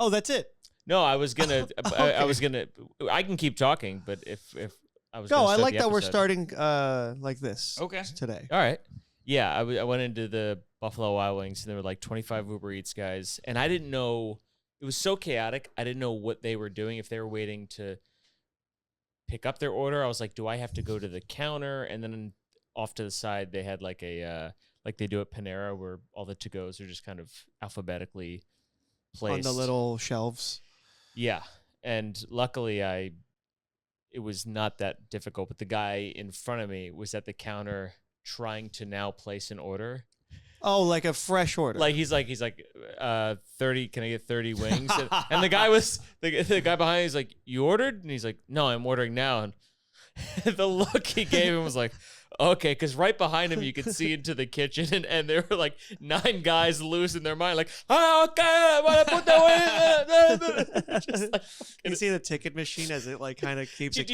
Oh, that's it. No, I was gonna. Okay. I was gonna. I can keep talking, but if I was. No, gonna I start like the that we're episode. starting like this. Okay. Today. All right. Yeah, I went into the Buffalo Wild Wings, and there were like 25 Uber Eats guys, and I didn't know. It was so chaotic. I didn't know what they were doing. If they were waiting to pick up their order, I was like, do I have to go to the counter? And then off to the side, they had like a like they do at Panera, where all the to-goes are just kind of alphabetically placed On the little shelves. Yeah, and luckily it was not that difficult. But the guy in front of me was at the counter trying to now place an order. Oh, like a fresh order. Like he's like 30. Can I get 30 wings? And the guy was the guy behind me is like, you ordered? And he's like, no, I'm ordering now. And the look he gave him was like, okay, because right behind him you could see into the kitchen, and there were like 9 guys losing their mind, like, oh, okay, I want to put that way. Just like, you see the ticket machine as it like kind of keeps. yeah,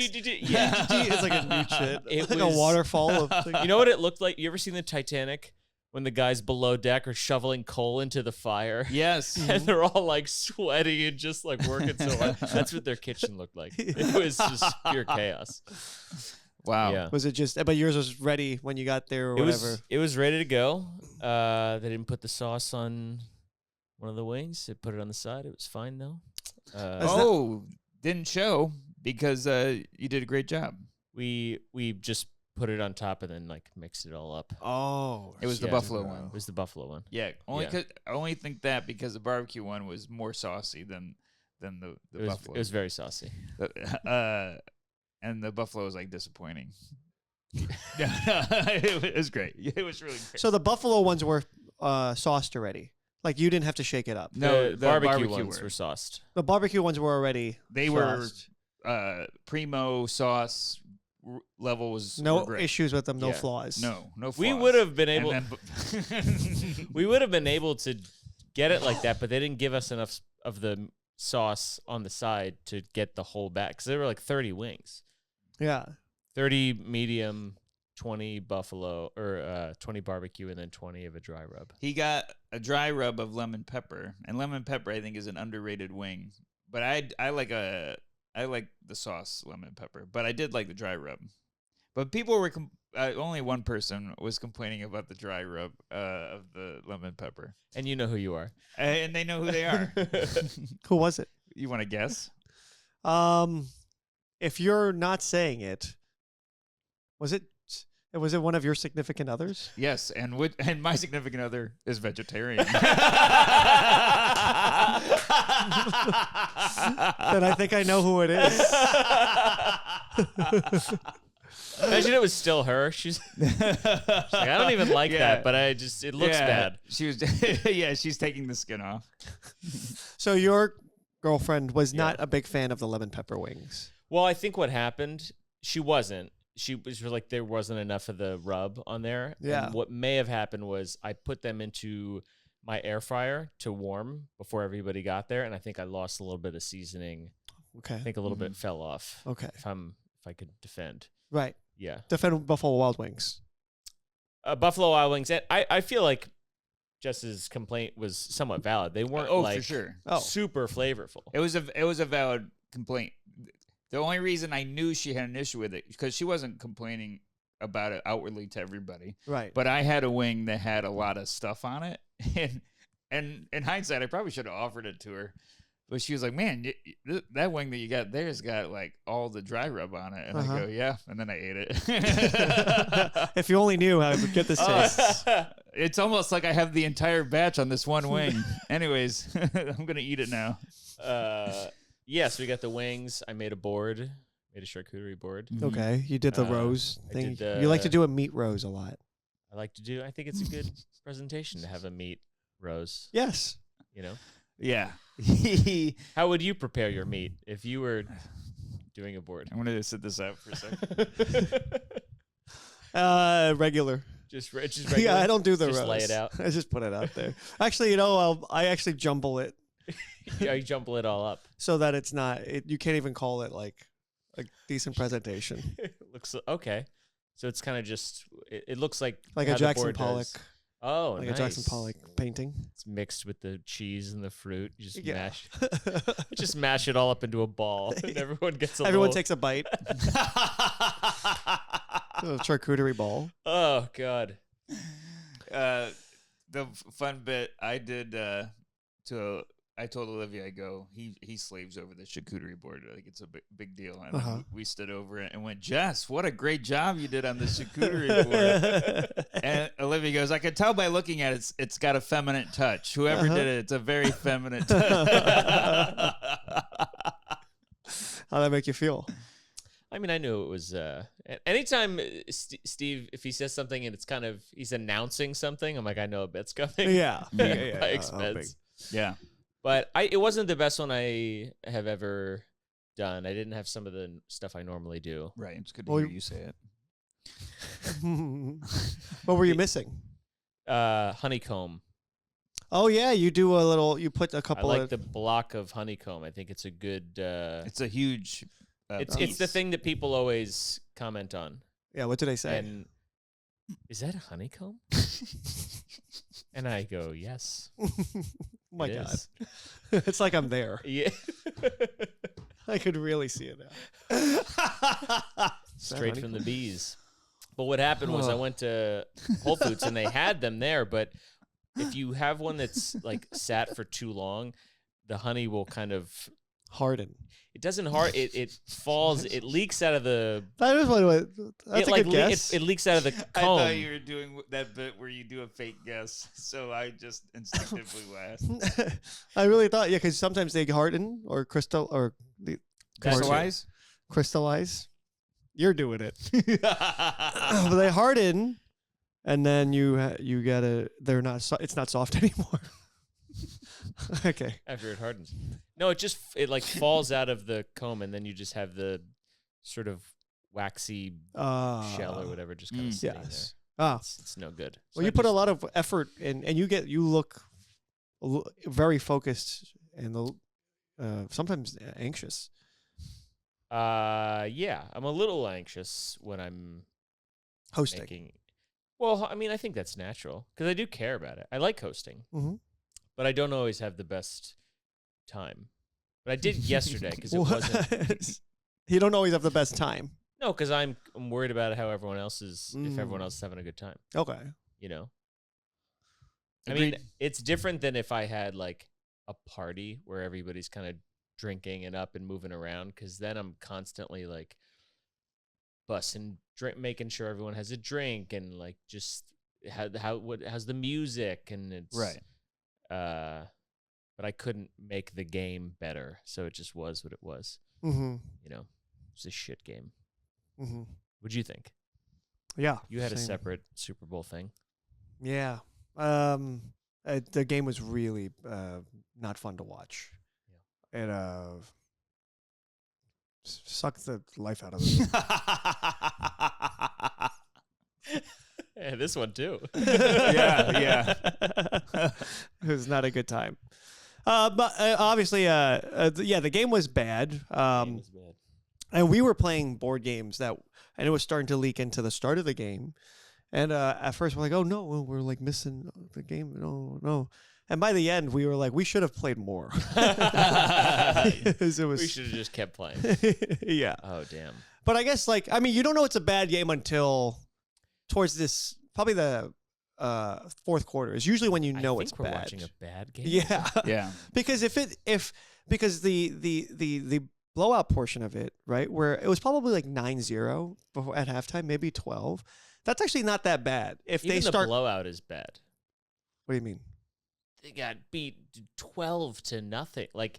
It's like a new shit. It like was- a waterfall of. Things. You know what it looked like? You ever seen the Titanic when the guys below deck are shoveling coal into the fire? Yes. And they're all like sweaty and just like working so hard. That's what their kitchen looked like. It was just pure chaos. Wow. Yeah. Was it just? But yours was ready when you got there or It whatever. it was ready to go. They didn't put the sauce on one of the wings. They put it on the side. It was fine though. Didn't show because you did a great job. We just put it on top and then like mixed it all up. Oh, It was the Yeah. Buffalo It one. was the buffalo one. Yeah, only Yeah. I only think that because the barbecue one was more saucy than the buffalo. It was very saucy. And the buffalo was like disappointing. It was great. It was really great. so the buffalo ones were sauced already. Like you didn't have to shake it up. No, the the barbecue barbecue ones were. were sauced. The barbecue ones were already. They were sauced. primo sauce level was No were great. issues with them. No Yeah. flaws. No flaws. We would have been able. And then- We would have been able to get it like that, but they didn't give us enough of the sauce on the side to get the whole bag because there were like 30 wings, Yeah. 30 medium, 20 buffalo or 20 barbecue, and then 20 of a dry rub. He got a dry rub of lemon pepper, and lemon pepper I think is an underrated wing. But I like the sauce lemon pepper, but I did like the dry rub. But people were only one person was complaining about the dry rub of the lemon pepper, And you know who you are. and they know who they are. Who was it? You want to guess? If you're not saying it, was it one of your significant others? Yes, and my significant other is vegetarian. Then I think I know who it is. Imagine it was still her. She's like, I don't even like that, but it looks bad. She was, she's taking the skin off. So your girlfriend was not a big fan of the lemon pepper wings. Well, I think what happened, she wasn't. She was like, there wasn't enough of the rub on there. Yeah. And what may have happened was I put them into my air fryer to warm before everybody got there, and I think I lost a little bit of seasoning. Okay. I think a little bit fell off. Okay. If I could defend. Right. Yeah. Defend Buffalo Wild Wings. Buffalo Wild Wings. I feel like Jess's complaint was somewhat valid. They weren't for sure. super flavorful. It was a valid complaint. The only reason I knew she had an issue with it because she wasn't complaining about it outwardly to everybody. Right. But I had a wing that had a lot of stuff on it, and in hindsight, I probably should have offered it to her. But she was like, "Man, that wing that you got there's got like all the dry rub on it." And I go, "Yeah," and then I ate it. If you only knew how I would get this taste. It's almost like I have the entire batch on this one wing. Anyways, I'm gonna eat it now. Yes, we got the wings. I made a charcuterie board. Okay, you did the rose I thing. did You like to do a meat rose a lot. I think it's a good presentation to have a meat rose. Yes. You know, Yeah. how would you prepare your meat if you were doing a board? I'm gonna sit this out for a second. Regular. Just regular? Yeah, I don't do the Just rose. lay it out. I just put it out there. Actually, I actually jumble it Yeah, you jumble it all up. so that it's not. You can't even call it like a decent presentation. Looks okay. So it's kind of just. It looks like Like how a the Jackson board Pollock. does. Oh, like nice. a Jackson Pollock painting. It's mixed with the cheese and the fruit. You just Yeah. just mash it all up into a ball, and everyone gets a Everyone little... takes a bite. A charcuterie ball. Oh God. The fun bit I did I told Olivia, I go, he slaves over the charcuterie board. Like it's a big deal. And then we stood over it and went, Jess, what a great job you did on the charcuterie board. And Olivia goes, I could tell by looking at it, it's got a feminine touch. Whoever did it, it's a very feminine touch. How'd that make you feel? I mean, I knew it was. Anytime Steve, if he says something and it's kind of he's announcing something, I'm like, I know a bit's coming. Yeah. by Oh, expense. Yeah. But it wasn't the best one I have ever done. I didn't have some of the stuff I normally do. Right. It's good to hear you say it. What were you missing? Honeycomb. Oh yeah, you do a little. You put a I couple like of the block of honeycomb. I think it's a good. It's a huge. It's the thing that people always comment on. Yeah, what did I say? And is that a honeycomb? And I go, yes. Oh my it God. is. It's like I'm there. Yeah. I could really see it now. Straight from the bees. But what happened was I went to Whole Foods and they had them there, but if you have one that's like sat for too long, the honey will kind of Harden. it doesn't it falls, it leaks out of the That is what. That's a good guess. it leaks out of the I comb. thought you were doing that bit where you do a fake guess, so I just instinctively laughed. I really thought, yeah, because sometimes they harden or Crystallize? crystallize. You're doing it, but they harden, and then you gotta. They're not. It's not soft anymore. Okay. After it hardens. No, it like falls out of the comb, and then you just have the sort of waxy shell or whatever just kind of sitting Yes. there. Ah. It's no good. Well, you put a lot of effort in, and you look very focused and sometimes anxious. Yeah, I'm a little anxious when I'm Hosting. making. Well, I mean, I think that's natural because I do care about it. I like hosting, but I don't always have the best time. But I did yesterday because it wasn't. You don't always have the best time. No, because I'm worried about how everyone else is. If everyone else is having a good time, Okay. you know. Agreed. I mean, it's different than if I had like a party where everybody's kind of drinking and up and moving around, because then I'm constantly like bussing, making sure everyone has a drink and like just how's the music, and it's Right. But I couldn't make the game better, so it just was what it was. Mm-hmm. You know, it's a shit game. Mm-hmm. What'd you think? Yeah. You had a same. separate Super Bowl thing. Yeah. The game was really not fun to watch. Yeah. It sucked the life out of it. Yeah, this one too. Yeah. It was not a good time. But obviously, the game was bad. Game was bad. And we were playing board games and it was starting to leak into the start of the game. And at first we're like, oh no, we're like missing the game. No. And by the end, we were like, we should have played more. It was, We should have just kept playing. yeah. Oh, damn. But I guess you don't know it's a bad game until towards this, probably the fourth quarter is usually when you know it's we're bad. watching a bad game. Yeah. Yeah. Because because the blowout portion of it, right, where it was probably like 9-0 before at halftime, maybe 12. That's actually not that bad. If Even they the start, blowout is bad. what do you mean? They got beat 12-0. Like,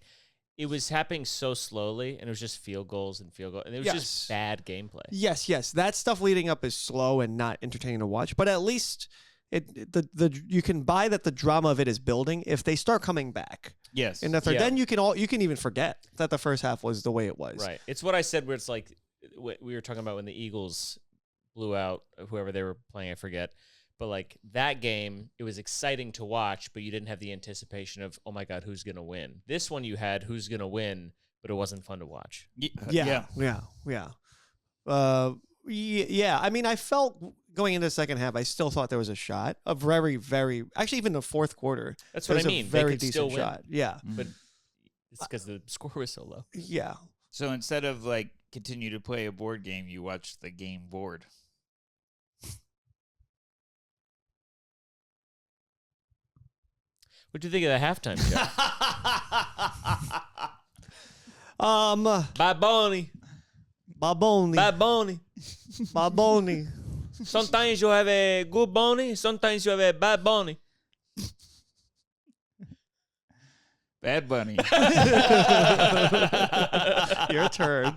it was happening so slowly, and it was just field goals, and it was just bad gameplay. Yes. That stuff leading up is slow and not entertaining to watch. But at least you can buy that the drama of it is building if they start coming back. Yes. In the third, Yeah. then you can even forget that the first half was the way it was. Right. It's what I said where it's like we were talking about when the Eagles blew out whoever they were playing, I forget. But like that game, it was exciting to watch, but you didn't have the anticipation of, oh my God, who's going to win? This one you had who's going to win, but it wasn't fun to watch. Yeah. I mean, I felt going into the second half, I still thought there was a shot. A very, very actually even the fourth quarter. That's what I there's a mean. They very could decent still win. shot. Yeah, But it's because the score was so low. yeah. So instead of like continue to play a board game, you watch the game board. What do you think of the halftime show? Bye, Bohney. Bohney. Bye, Bohney. Bohney. Sometimes you have a good Bohney. Sometimes you have a bad Bohney. Bad Bunny. Your turn.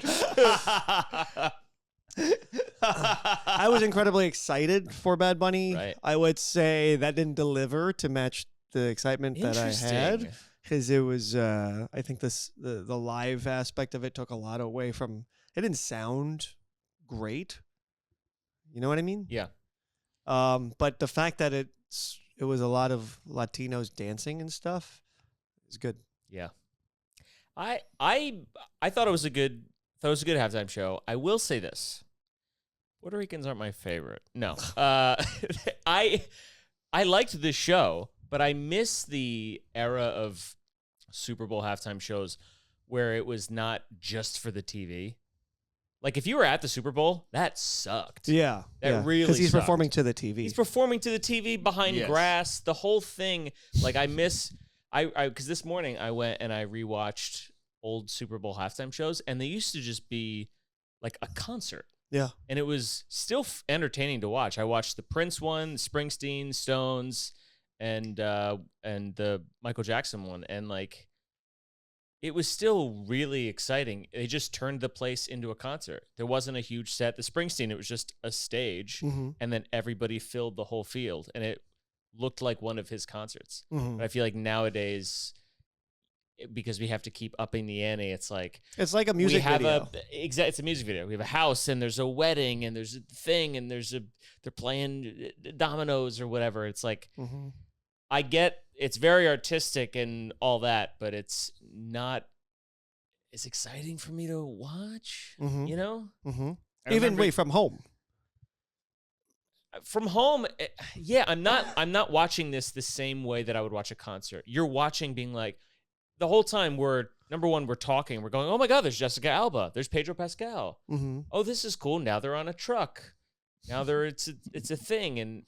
I was incredibly excited for Bad Bunny. Right. I would say that didn't deliver to match the excitement that I had, because it was. I think the live aspect of it took a lot away from. It didn't sound great. You know what I mean? Yeah. But the fact that it was a lot of Latinos dancing and stuff is good. Yeah. I thought it was a good halftime show. I will say this. Puerto Ricans aren't my favorite. No. I liked this show, but I miss the era of Super Bowl halftime shows where it was not just for the TV. Like, if you were at the Super Bowl, that sucked. Yeah. That really because he's sucked. performing to the TV. He's performing to the TV behind Yes. grass. The whole thing. Like, I miss... because this morning I went and I rewatched old Super Bowl halftime shows, and they used to just be like a concert. Yeah. And it was still entertaining to watch. I watched the Prince one, Springsteen, Stones, and the Michael Jackson one, and like it was still really exciting. They just turned the place into a concert. There wasn't a huge set. The Springsteen, it was just a stage, Mm-hmm. and then everybody filled the whole field, and it looked like one of his concerts. Mm-hmm. But I feel like nowadays, because we have to keep upping the ante, it's like It's like a music video. It's a music video. We have a house, and there's a wedding, and there's a thing, and they're playing dominoes or whatever. It's like, Mm-hmm. I get it's very artistic and all that, but it's not as exciting for me to watch. Mhm. You know, Mm-hmm. I Even remember- wait from home. from home, yeah, I'm not watching this the same way that I would watch a concert. You're watching, being like, the whole time we're talking, we're going, oh my God, there's Jessica Alba, there's Pedro Pascal. Mm-hmm. Oh, this is cool. Now they're on a truck. Now it's a thing, and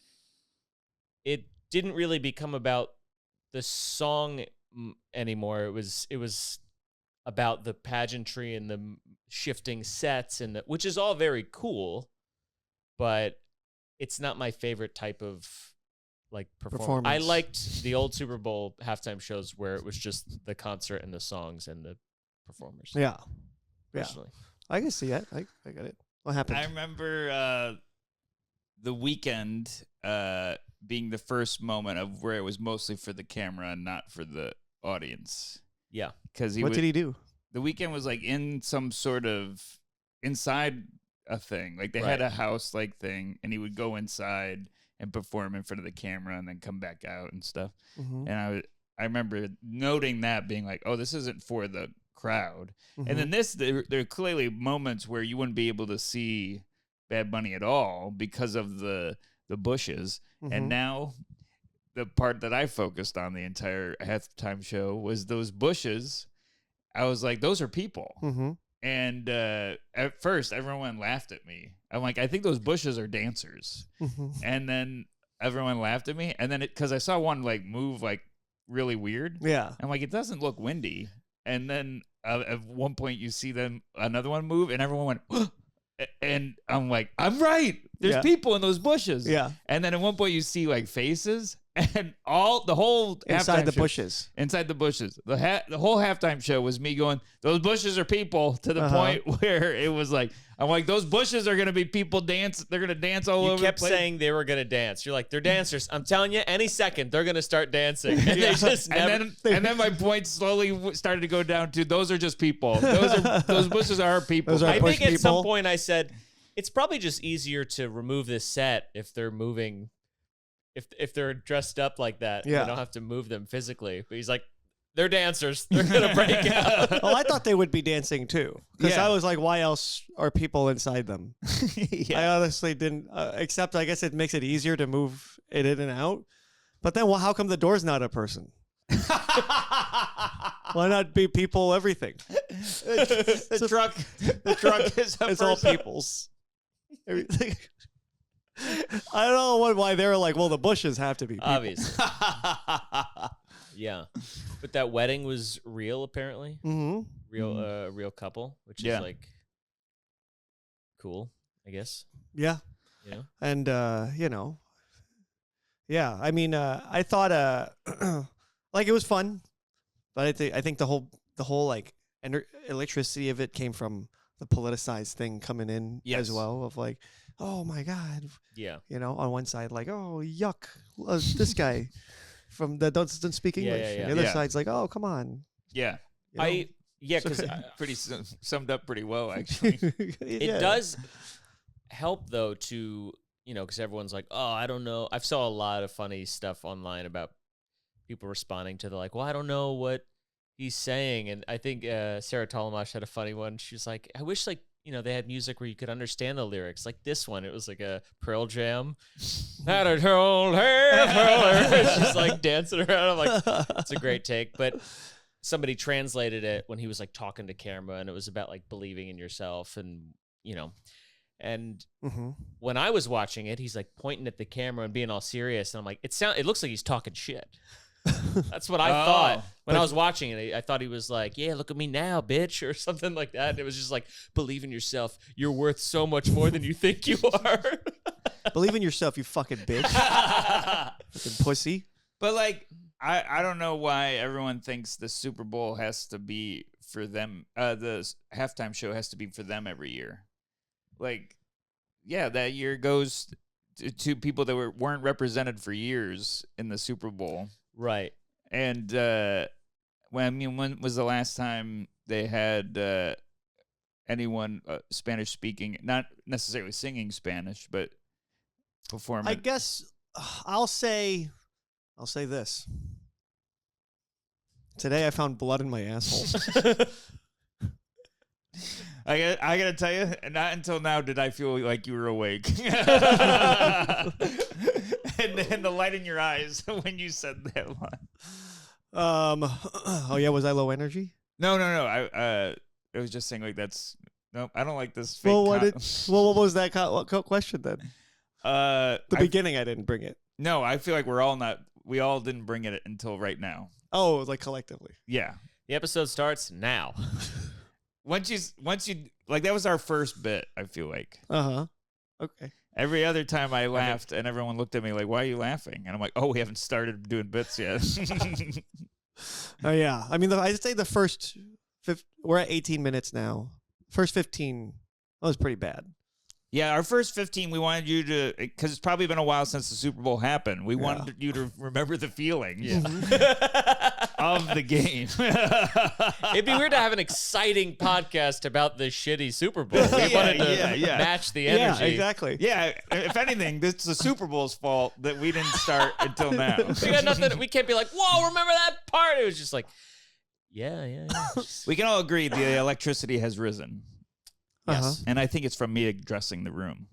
it didn't really become about the song anymore. It was about the pageantry and the shifting sets, and which is all very cool, but it's not my favorite type of like performance. I liked the old Super Bowl halftime shows where it was just the concert and the songs and the performers. Yeah. Yeah. Personally. I can see that. I got it. What happened? I remember the weekend being the first moment of where it was mostly for the camera and not for the audience. Yeah. Because what did he do? The weekend was like in some sort of inside a thing. Like they had Right. a house like thing, and he would go inside and perform in front of the camera and then come back out and stuff. Mm-hmm. And I remember noting that, being like, oh, this isn't for the crowd. Mm-hmm. And then there are clearly moments where you wouldn't be able to see Bad Bunny at all because of the bushes. Mm-hmm. And now the part that I focused on the entire halftime show was those bushes. I was like, those are people. Mm-hmm. And at first, everyone laughed at me. I'm like, I think those bushes are dancers. Mm-hmm. And then everyone laughed at me. And then because I saw one like move like really weird. Yeah. I'm like, it doesn't look windy. And then at one point, you see another one move, and everyone went, and I'm like, I'm right. There's Yeah. people in those bushes. Yeah. And then at one point, you see like faces, and the whole Inside halftime the show- bushes. Inside the bushes. The whole halftime show was me going, those bushes are people, to the Uh-huh. point where it was like, I'm like, those bushes are going to be people dance. They're going to dance all You over kept the place. saying they were going to dance. You're like, they're dancers. I'm telling you, any second, they're going to start dancing. And they just never... and then my point slowly started to go down to, those are just people. Those bushes are people. Those are I push think at some people. point I said, it's probably just easier to remove this set if they're moving, if they're dressed up like that. Yeah. You don't have to move them physically. But he's like, they're dancers. They're gonna break out. Well, I thought they would be dancing too, because Yeah. I was like, why else are people inside them? I Yeah. honestly didn't, except I guess it makes it easier to move it in and out. But then, well, how come the door's not a person? Why not be people everything? The truck is a It's all person. people's. Everything. I don't know why they're like, well, the bushes have to be people. Obviously. Yeah. But that wedding was real, apparently. Mm-hmm. Real couple, which Yeah. is like cool, I guess. Yeah. You know? And, yeah, I mean, I thought, like it was fun, but I think the whole like electricity of it came from the politicized thing coming in Yes. as well, of like, oh my God, Yeah. on one side, like, oh, yuck, this guy from that doesn't speak Yeah, English. yeah, And yeah. the other Yeah. side's like, oh, come on. Yeah. you know? Because Pretty summed up pretty well, actually. it Yeah. does help though to, because everyone's like, oh, I don't know. I've saw a lot of funny stuff online about people responding to the like, well, I don't know what he's saying. And I think Sarah Talamash had a funny one. She was like, I wish they had music where you could understand the lyrics. Like this one, it was like a Pearl Jam. Had a whole hair. She's like dancing around. I'm like, it's a great take. But somebody translated it when he was like talking to camera, and it was about like believing in yourself, and and Mhm. when I was watching it, he's like pointing at the camera and being all serious, and I'm like, it looks like he's talking shit. That's what I thought when I was watching it. I thought he was like, yeah, look at me now, bitch, or something like that. And it was just like, believe in yourself. You're worth so much more than you think you are. Believe in yourself, you fucking bitch. Fucking pussy. But like, I don't know why everyone thinks the Super Bowl has to be for them. The halftime show has to be for them every year. Like, yeah, that year goes to people that weren't represented for years in the Super Bowl. Right. And when was the last time they had anyone Spanish speaking, not necessarily singing Spanish, but performing? I guess I'll say this. Today I found blood in my asshole. I gotta tell you, not until now did I feel like you were awake. and the light in your eyes when you said that line. Oh yeah, was I low energy? No. I was just saying like that's nope. I don't like this. Fake Well, what was that question then? The beginning, I didn't bring it. No, I feel like we all didn't bring it until right now. Oh, like collectively. Yeah. The episode starts now. Once you like that was our first bit, I feel like. Uh-huh. Okay. Every other time I laughed and everyone looked at me like, why are you laughing? And I'm like, oh, we haven't started doing bits yet. Oh yeah. I mean, I'd say the first we're at 18 minutes now. First 15 was pretty bad. Yeah, our first 15, we wanted you to, because it's probably been a while since the Super Bowl happened. We wanted you to remember the feeling of the game. It'd be weird to have an exciting podcast about the shitty Super Bowl. We wanted to match the energy. Yeah, exactly. Yeah, if anything, it's the Super Bowl's fault that we didn't start until now. We got nothing. We can't be like, whoa, remember that part? It was just like, yeah. We can all agree the electricity has risen. Uh-huh. Yes. And I think it's from me addressing the room.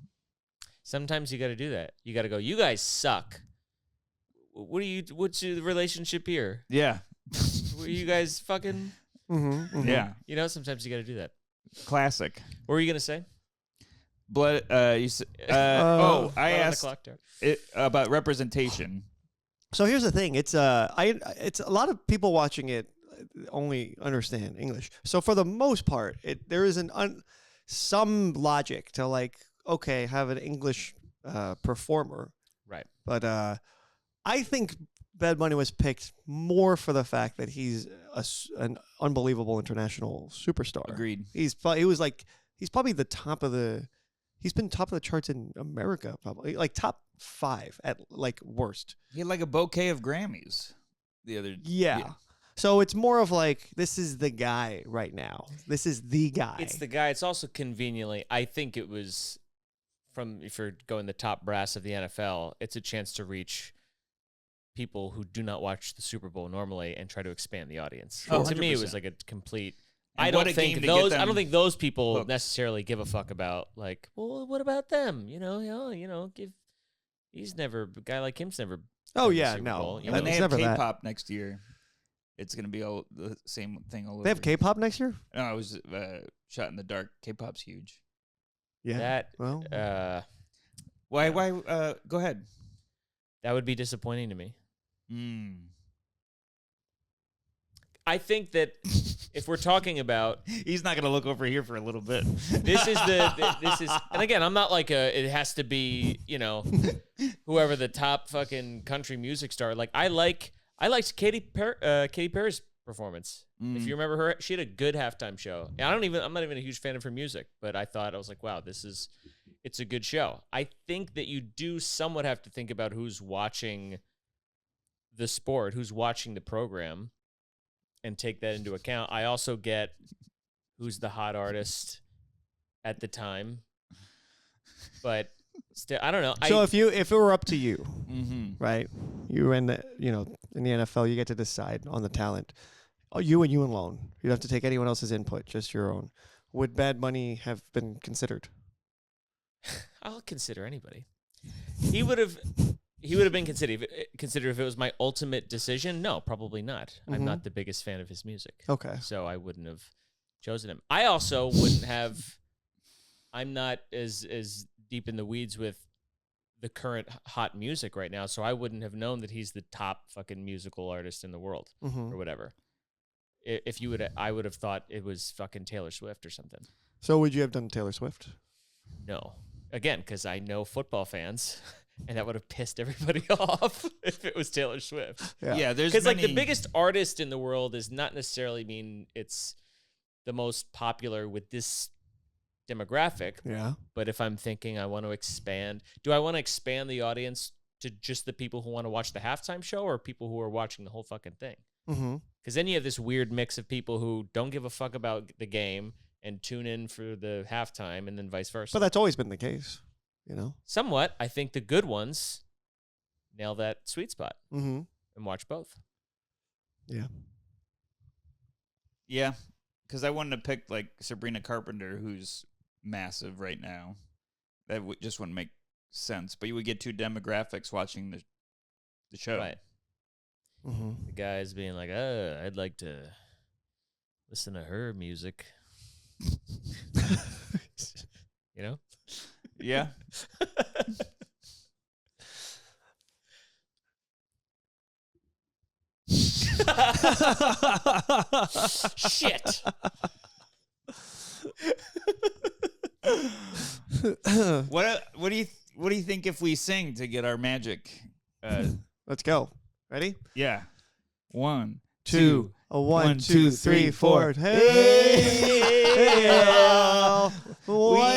Sometimes you got to do that. You got to go, you guys suck. What's the relationship here? Yeah. Were you guys fucking, Yeah. sometimes you got to do that. Classic. What were you going to say? Blood. I Blood on the asked clock there. about representation. So here's the thing. It's it's a lot of people watching it only understand English. So for the most part, there is some logic to like, okay, have an English performer. Right. But I think Bad Bunny was picked more for the fact that he's an unbelievable international superstar. Agreed. He's probably the top of the. He's been top of the charts in America, probably like top 5 at like worst. He had like a bouquet of Grammys the other. Yeah. So it's more of like, this is the guy right now. This is the guy. It's the guy. It's also conveniently, I think it was if you're going the top brass of the NFL, it's a chance to reach people who do not watch the Super Bowl normally and try to expand the audience. Oh, To me, it 100%. was like a complete. And I what don't a game think to get those. I them don't think those people hooked. necessarily give a fuck about like. Well, what about them? Give. He's never a guy like him's never. Oh done the yeah, Super no. Bowl, you When know? they It's have never that. K-pop next year, it's gonna be all the same thing all over. They have K-pop next year. No, I was shot in the dark. K-pop's huge. Yeah. That. Well, Why? Go ahead. That would be disappointing to me. Mm. I think that if we're talking about He's not gonna look over here for a little bit. this is and again, I'm not like it has to be, whoever the top fucking country music star. Like I liked Katy Perry's performance. If you remember her, she had a good halftime show. And I'm not even a huge fan of her music, but I was like, wow, it's a good show. I think that you do somewhat have to think about who's watching the sport, who's watching the program, and take that into account. I also get who's the hot artist at the time, but still, I don't know. so if it were up to you, Mm-hmm. right? You were in the in the NFL, you get to decide on the talent. Oh, you and you alone. You don't have to take anyone else's input, just your own. Would Bad Bunny have been considered? I'll consider anybody. He would have been considered if it was my ultimate decision. No, probably not. I'm not the biggest fan of his music. Okay. So I wouldn't have chosen him. I also wouldn't have. I'm not as deep in the weeds with the current hot music right now, so I wouldn't have known that he's the top fucking musical artist in the world or whatever. If you would, I would have thought it was fucking Taylor Swift or something. So would you have done Taylor Swift? No, again, because I know football fans, and that would have pissed everybody off if it was Taylor Swift. Yeah, there's Because like the many- biggest artist in the world does not necessarily mean it's the most popular with this demographic. Yeah. But if I'm thinking I want to expand, do I want to expand the audience to just the people who want to watch the halftime show or people who are watching the whole fucking thing? Mm-hmm. Because then you have this weird mix of people who don't give a fuck about the game and tune in for the halftime and then vice versa. But that's always been the case, Somewhat, I think the good ones nail that sweet spot Mm-hmm. and watch both. Yeah. Yeah, because I wouldn't have picked like Sabrina Carpenter, who's massive right now. That just wouldn't make sense. But you would get two demographics watching the show. Right. Mm-hmm. The guys being like, I'd like to listen to her music. You know? Yeah. Shit. What do you think if we sing to get our magic? Let's go. Ready? Yeah. 1, 2. 1, 2, 3, 4. Hey, Well,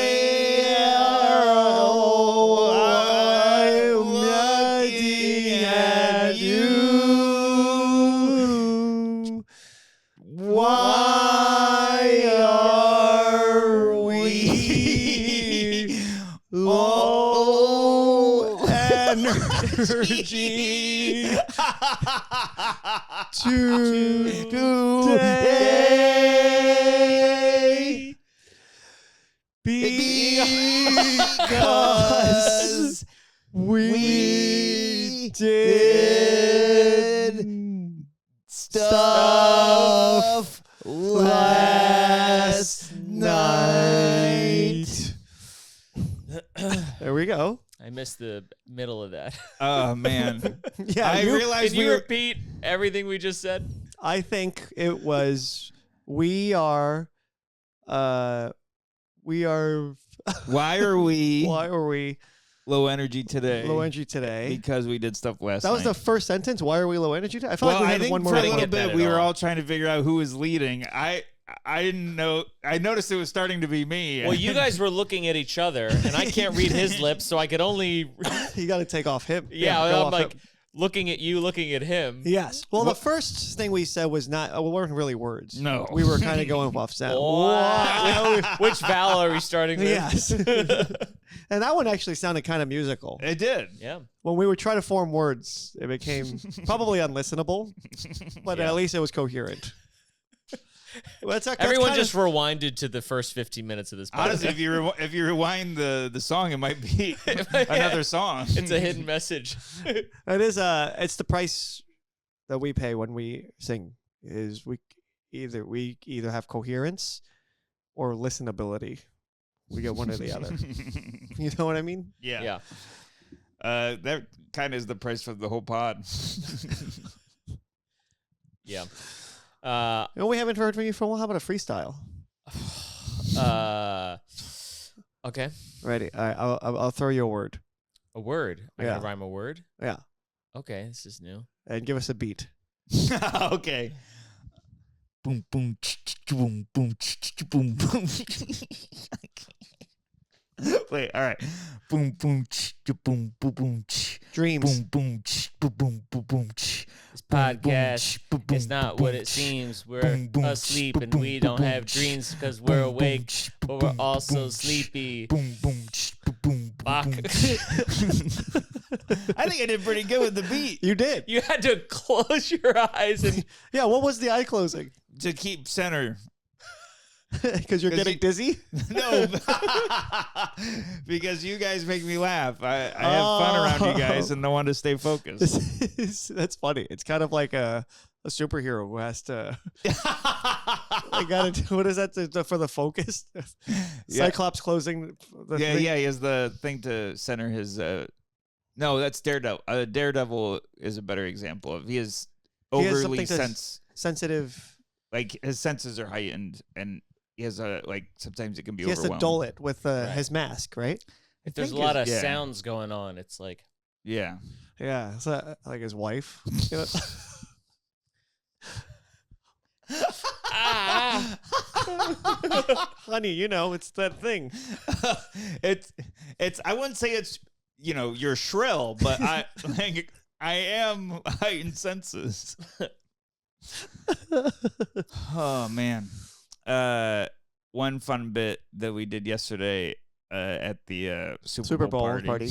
I'm looking at you. Why are we low energy today? Because we did stuff last night. There we go. I missed the middle of that. Oh man. Yeah, I realized Can we you were repeat everything we just said? I think it was we are Why are we why are we low energy today? low energy today? Because we did stuff last That was night. the first sentence. Why are we low energy today? I feel Well, like we I had think one more. for a didn't little get that bit at we were all. all trying to figure out who was leading. I didn't know. I noticed it was starting to be me. Well, you guys were looking at each other, and I can't read his lips, so I could only. You got to take off him. Yeah, go I'm off like him. looking at you, looking at him. Yes. Well, the first thing we said was not. weren't really words. No. We were kind of going off sound. What? Which vowel are we starting with? Yes. And that one actually sounded kind of musical. It did. Yeah. When we were trying to form words, it became probably unlistenable, but Yeah. at least it was coherent. Well, Everyone just rewinded to the first 15 minutes of this podcast. Honestly, if you rewind the song, it might be another song. It's a hidden message. It is. It's the price that we pay when we sing. Is we either have coherence or listenability. We get one or the other. You know what I mean? Yeah. That kind of is the price for the whole pod. Yeah. We haven't heard from you for a while. How about a freestyle? Okay. Ready? I'll throw you a word. A word. I Yeah. can rhyme a word. Yeah. Okay, this is new. And give us a beat. Okay. Boom boom boom boom boom boom. Wait, all right. Boom boom boom boom boom. Dreams. Boom boom boom boom boom. This podcast is not what it seems. We're asleep and we don't have dreams because we're awake, but we're also sleepy. Boom boom boom. Fuck. I think I did pretty good with the beat. You did. You had to close your eyes and Yeah. What was the eye closing? To keep center. Because you're getting dizzy. No, because you guys make me laugh. I have fun around you guys and I want to stay focused. That's funny. It's kind of like a superhero who has to. I gotta do. What is that for the focus? Yeah. Cyclops closing. The thing. Yeah. He has the thing to center his. No, that's Daredevil. Daredevil is a better example of. He is He has overly something sensitive. like his senses are heightened, and he has like sometimes it can be He has to overwhelming. dull it with his mask, right? if there's a think lot of yeah. sounds going on, it's like Yeah. Yeah, so, like his wife. You know? Honey, you know it's that thing. it's I wouldn't say it's you're shrill, but I am heightened senses. Oh man. One fun bit that we did yesterday at the Super Bowl party.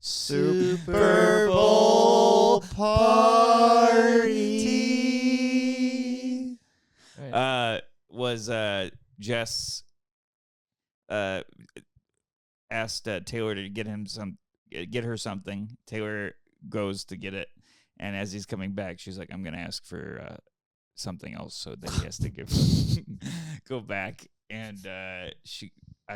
Super Bowl party. Was Jess asked Taylor to get her something. Taylor goes to get it, and as he's coming back, she's like, "I'm gonna ask for something else," so that he has to go back. And I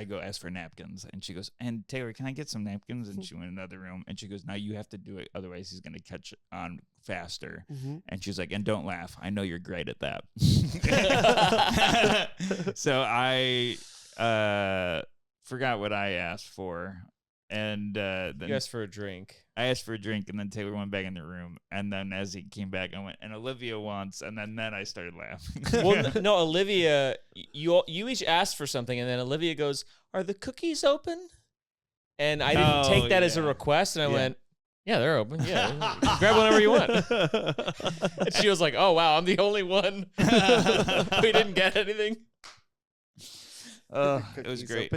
go ask for napkins, and she goes, "And Taylor, can I get some napkins?" And she went in another room, and she goes, "Now you have to do it, otherwise he's gonna catch on faster." Mm-hmm. And she's like, "And don't laugh. I know you're great at that." So I forgot what I asked for, and then you asked for a drink. I asked for a drink, and then Taylor went back in the room, and then as he came back, I went, "And Olivia wants," and then I started laughing. Well, no, Olivia, you each asked for something, and then Olivia goes, "Are the cookies open?" And I didn't take that as a request, and I went, "Yeah, they're open. Yeah, grab whatever you want." And she was like, "Oh wow, I'm the only one we didn't get anything." It was great.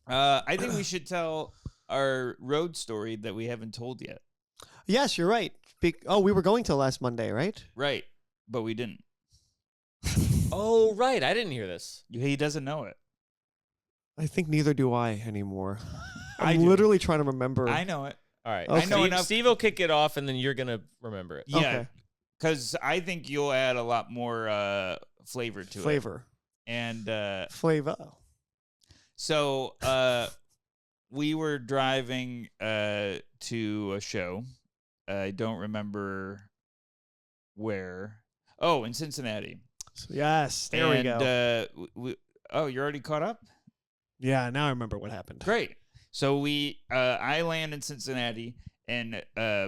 I think we should tell our road story that we haven't told yet. Yes, you're right. We were going to last Monday, right? Right, but we didn't. Oh right, I didn't hear this. He doesn't know it. I think neither do I anymore. I I'm do. literally trying to remember. I know it. All right, Okay. I know enough. Steve will kick it off, and then you're gonna remember it. Yeah, Okay. because I think you'll add a lot more flavor to it. Flavor. And Flavor. so we were driving to a show. I don't remember where. Oh, in Cincinnati. Yes, there we go. Oh, you're already caught up? Yeah, now I remember what happened. Great. So I land in Cincinnati, and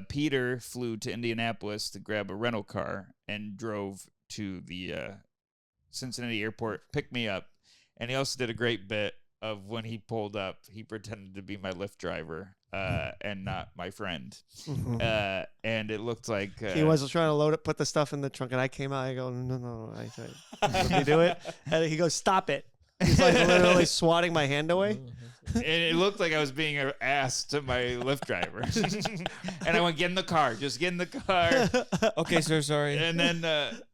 Peter flew to Indianapolis to grab a rental car and drove to the Cincinnati airport, picked me up, and he also did a great bit of when he pulled up, he pretended to be my Lyft driver and not my friend. Mhm. And it looked like He was trying to put the stuff in the trunk, and I came out. I go, no. Let me do it. And he goes, stop it. He's like literally swatting my hand away. And it looked like I was being asked to my Lyft driver. And I went, get in the car. Just get in the car. Okay, sir, sorry. And then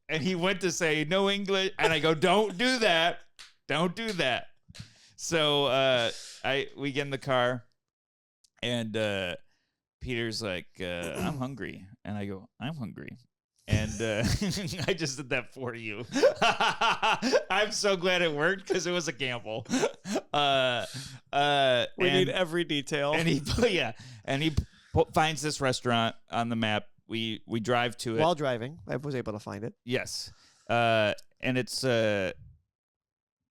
and he went to say no English. And I go, don't do that. Don't do that. So we get in the car. And Peter's like, I'm hungry. And I go, I'm hungry. And I just did that for you. I'm so glad it worked because it was a gamble. We need every detail. And he finds this restaurant on the map. We drive to it while driving. I was able to find it. Yes, and it's I'm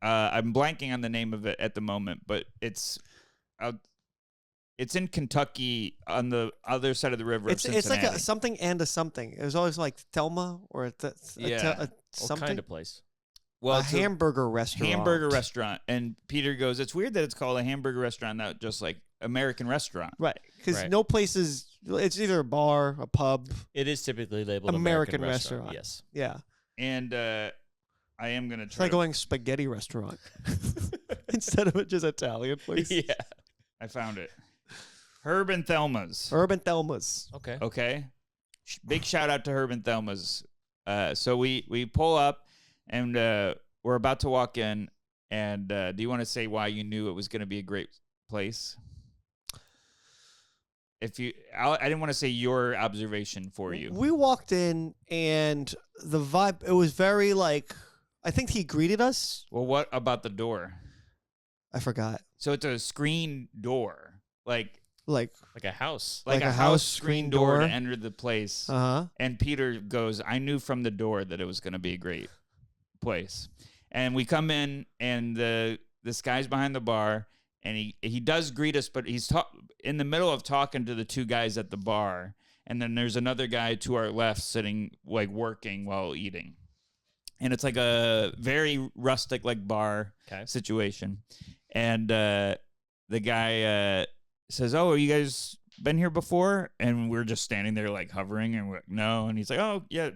blanking on the name of it at the moment, but it's in Kentucky on the other side of the river. It's like a something and a something. It was always like Thelma or What something. kind of place? Well, a hamburger restaurant. Hamburger restaurant. And Peter goes, it's weird that it's called a hamburger restaurant, not just like American restaurant. Right. Because Right. no place is, it's either a bar, a pub. It is typically labeled American American restaurant. Yes. Yeah. And I am going to It's try like going spaghetti restaurant instead of just Italian place. Yeah. I found it. Herb and Thelma's. Urban Thelma's. Okay. Okay. Big shout out to Herb and Thelma's. So we pull up and we're about to walk in. And do you want to say why you knew it was going to be a great place? I didn't want to say your observation for you. We walked in and the vibe, it was very like, I think he greeted us. Well, what about the door? I forgot. So it's a screen door, like Like a house. a a house house screen screen door to door. enter the place. Uh-huh. And Peter goes, I knew from the door that it was going to be a great place. And we come in, and this guy's behind the bar, and he does greet us, but he's in the middle of talking to the two guys at the bar. And then there's another guy to our left sitting, like, working while eating. And it's like a very rustic, like, bar situation. And the guy says, oh, you guys been here before? And we're just standing there, like, hovering, and we're like, no. And he's like, oh, yeah,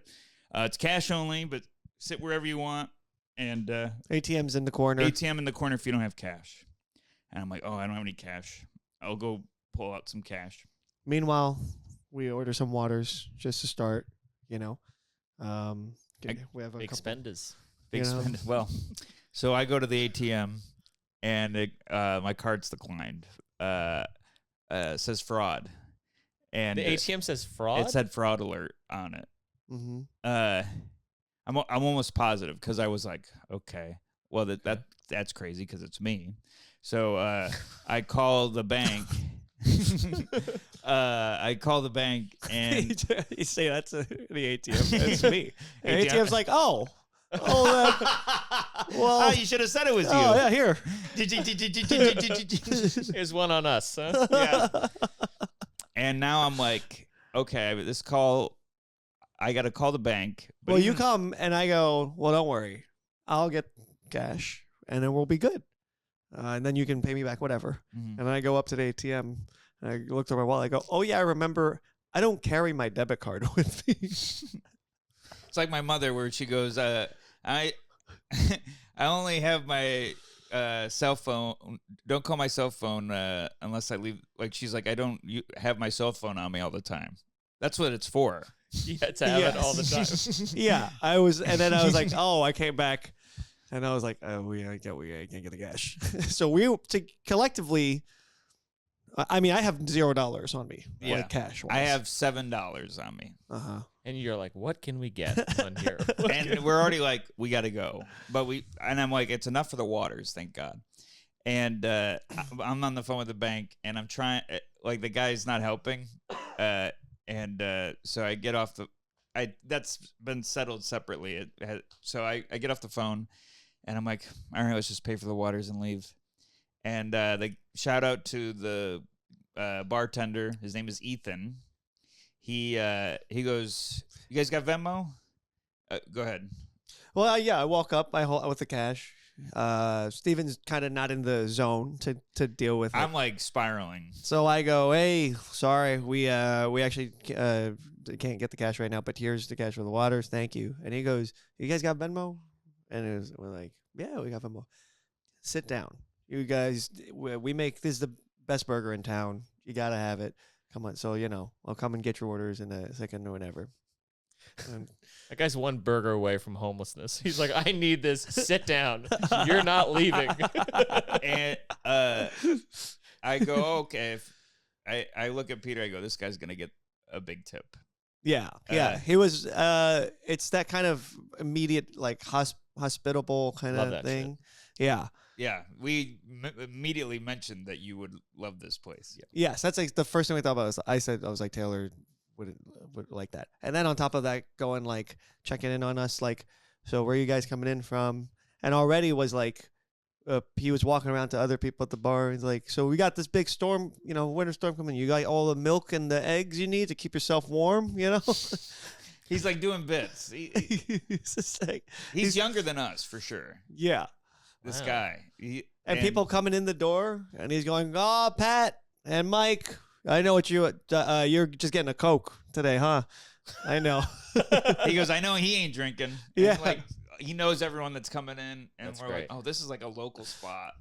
it's cash only, but sit wherever you want. And ATM's in the corner. ATM in the corner if you don't have cash. And I'm like, oh, I don't have any cash. I'll go pull out some cash. Meanwhile, we order some waters just to start, we have a Big couple. spenders. Big You know. spend. Well, so I go to the ATM, and my card's declined. Says fraud. And The ATM says fraud? it said fraud alert on it. Mm-hmm. I'm almost positive because I was like, okay, well that's crazy because it's me. So I call the bank. I call the bank and You say that's the ATM. That's me. And ATM. ATM's like, well, oh, you should have said it was you. oh yeah, here. Here's one on us, huh? Yeah. And now I'm like, okay, this call, I got to call the bank. But Well, you come and I go, well, don't worry. I'll get cash and then we'll be good. And then you can pay me back whatever. Mhm. And then I go up to the ATM and I looked at my wallet. I go, oh, yeah, I remember. I don't carry my debit card with me. It's like my mother where she goes, I I only have my cell phone. Don't call my cell phone unless I leave. Like she's like, I don't have my cell phone on me all the time. That's what it's for. You had to have it all the time. Yeah, and then I was like, oh, I came back. And I was like, oh, we can't get the cash. So collectively, I mean, I have $0 on me, Yeah. like cash. I have $7 on me, Uh-huh. And you're like, what can we get on here? and we're already like, we got to go. But I'm like, it's enough for the waters, thank God. And I'm on the phone with the bank, and I'm trying, like the guy's not helping, so I get off that's been settled separately. So I get off the phone. And I'm like, all right, let's just pay for the waters and leave. And they shout out to the bartender. His name is Ethan. He goes, you guys got Venmo? Go ahead. Well, yeah, I walk up with the cash. Steven's kind of not in the zone to deal with it. I'm like spiraling. So I go, hey, sorry, we actually can't get the cash right now, but here's the cash for the waters. Thank you. And he goes, you guys got Venmo? And we're like, yeah, we got Venmo. sit down. You guys, we make this is the best burger in town. You gotta have it. Come on, so I'll come and get your orders in a second or whatever. And That guy's one burger away from homelessness. He's like, I need this. Sit down. You're not leaving. And I go, okay. I look at Peter. I go, this guy's gonna get a big tip. yeah, he was. It's that kind of immediate, like hospitable kind Love of that thing. Yeah. Yeah, we immediately mentioned that you would love this place. Yeah. Yes, that's like the first thing we thought about. I was like Taylor would like that, and then on top of that, going like checking in on us, like, so where are you guys coming in from? And already was like, he was walking around to other people at the bar. He's like, so we got this big storm, winter storm coming. You got all the milk and the eggs you need to keep yourself warm, He's like doing bits. He's just like, He's younger than us for sure. yeah. This Wow. guy. And people coming in the door, and he's going, "Oh, Pat and Mike, I know what you're just getting a Coke today, huh? I know." He goes, I know he ain't drinking. Yeah. And like he knows everyone that's coming in, and That's we're great. like, oh, this is like a local spot.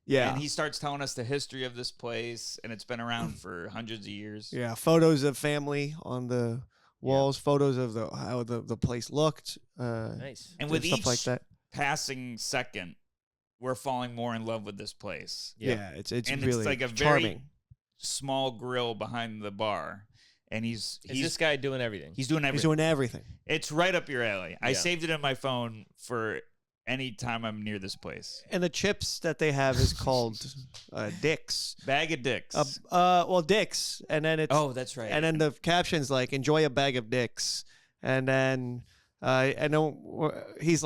Yeah. And he starts telling us the history of this place, and it's been around for hundreds of years. Yeah, photos of family on the walls, photos of how the place looked, Nice. And with stuff each like that. passing second, we're falling more in love with this place. Yeah, it's And really it's like a charming. very small grill behind the bar, and Is this guy doing everything? he's doing everything. He's doing everything. It's right up your alley. I Yeah. saved it in my phone for any time I'm near this place. And the chips that they have is called Dick's. Bag of dicks. Well, Dick's, and then it's That's right. and then the caption's like, "Enjoy a bag of dicks," and then he's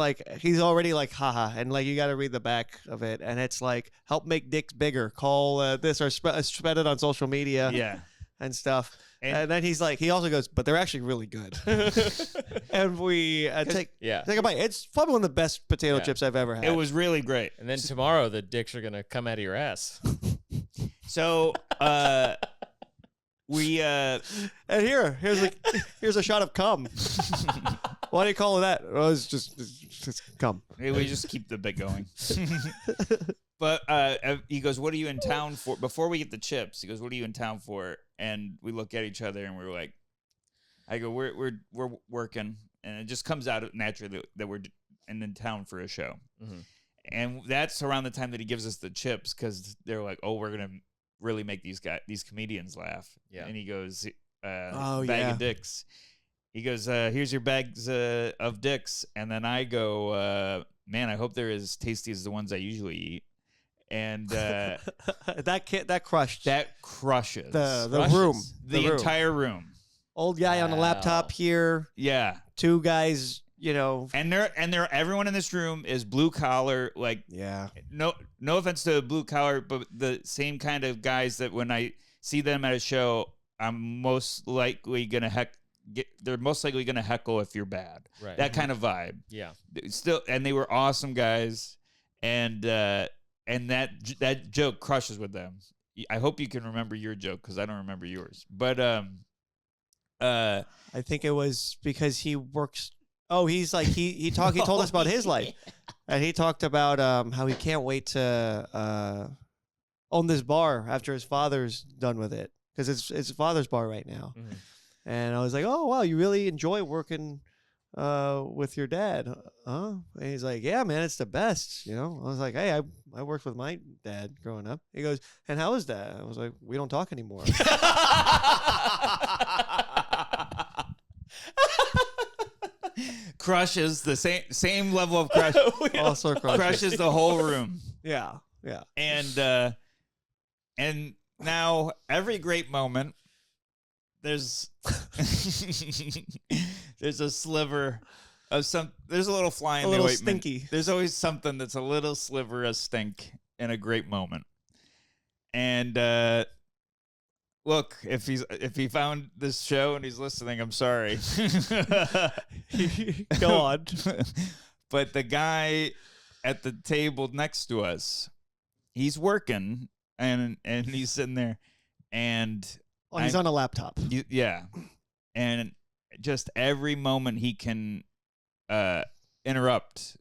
already like, haha, and like you got to read the back of it, and it's like, help make dicks bigger. Call this or spread it on social media, yeah. and stuff. And- And then he's like, he also goes, but they're actually really good. And we take a bite. It's probably one of the best potato Yeah. chips I've ever had. It was really great. And then tomorrow the dicks are gonna come out of your ass. So we And here's a shot of cum. Why do you call it that? Well, it's just cum. we just keep the bit going. But he goes, "What are you in town for?" Before we get the chips, he goes, "What are you in town for?" And we look at each other and we're like, "I go, we're working," and it just comes out naturally that we're in town for a show. Mm-hmm. And that's around the time that he gives us the chips because they're like, "Oh, we're gonna really make these comedians laugh." Yeah. And he goes, "Bag yeah. of dicks." He goes, "Here's your bags of dicks," and then I go, "Man, I hope they're as tasty as the ones I usually eat." And that crushed that crushes the room, the room. entire room. Old guy on the laptop Wow. here. Yeah, Two guys, and they're everyone in this room is blue collar. Like, yeah. no offense to blue collar, but the same kind of guys that when I see them at a show, I'm most likely gonna they're most likely gonna heckle if you're bad. Right. That kind of vibe. Yeah. Still, and they were awesome guys, and that joke crushes with them. I hope you can remember your joke because I don't remember yours. But I think it was because he works. Oh, he's like he told us about his life, and he talked about how he can't wait to own this bar after his father's done with it because it's his father's bar right now. Mhm. And I was like, oh wow, you really enjoy working with your dad, huh? And he's like, yeah, man, it's the best. I was like, hey, I worked with my dad growing up. He goes, and how is that? I was like, we don't talk anymore. crushes the same level of crush. Also Crushes the whole room. Yeah. And now every great moment there's there's a sliver of there's a little fly in A the little ointment. stinky. There's always something that's a little sliver of stink in a great moment. And look, if he found this show and he's listening, I'm sorry. Go on. But the guy at the table next to us, he's working and he's sitting there and Oh, he's on a laptop. yeah. And just every moment he can interrupt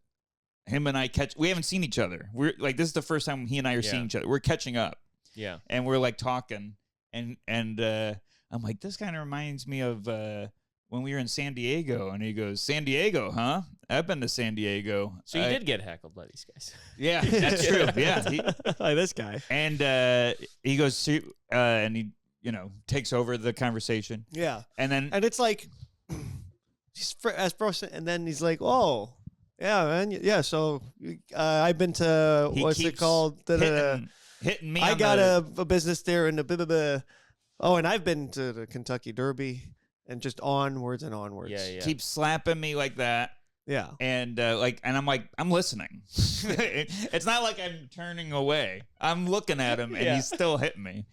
him and I we haven't seen each other. We're like, this is the first time he and I are seeing each other. We're catching up. Yeah. And we're like talking, and I'm like, this kind of reminds me of when we were in San Diego. And he goes, San Diego, huh? I've been to San Diego. So you did get heckled by these guys. Yeah, that's true. Yeah. Like this guy. And he goes, and he, takes over the conversation. Yeah. And it's like, and then he's like, oh, yeah, man. Yeah. So I've been to, what's it called? Hitting me. I got a business there in the blah, blah, blah. Oh, and I've been to the Kentucky Derby, and just onwards and onwards. Yeah. Keeps slapping me like that. Yeah. And and I'm like, I'm listening. It's not like I'm turning away. I'm looking at him, and he's still hitting me.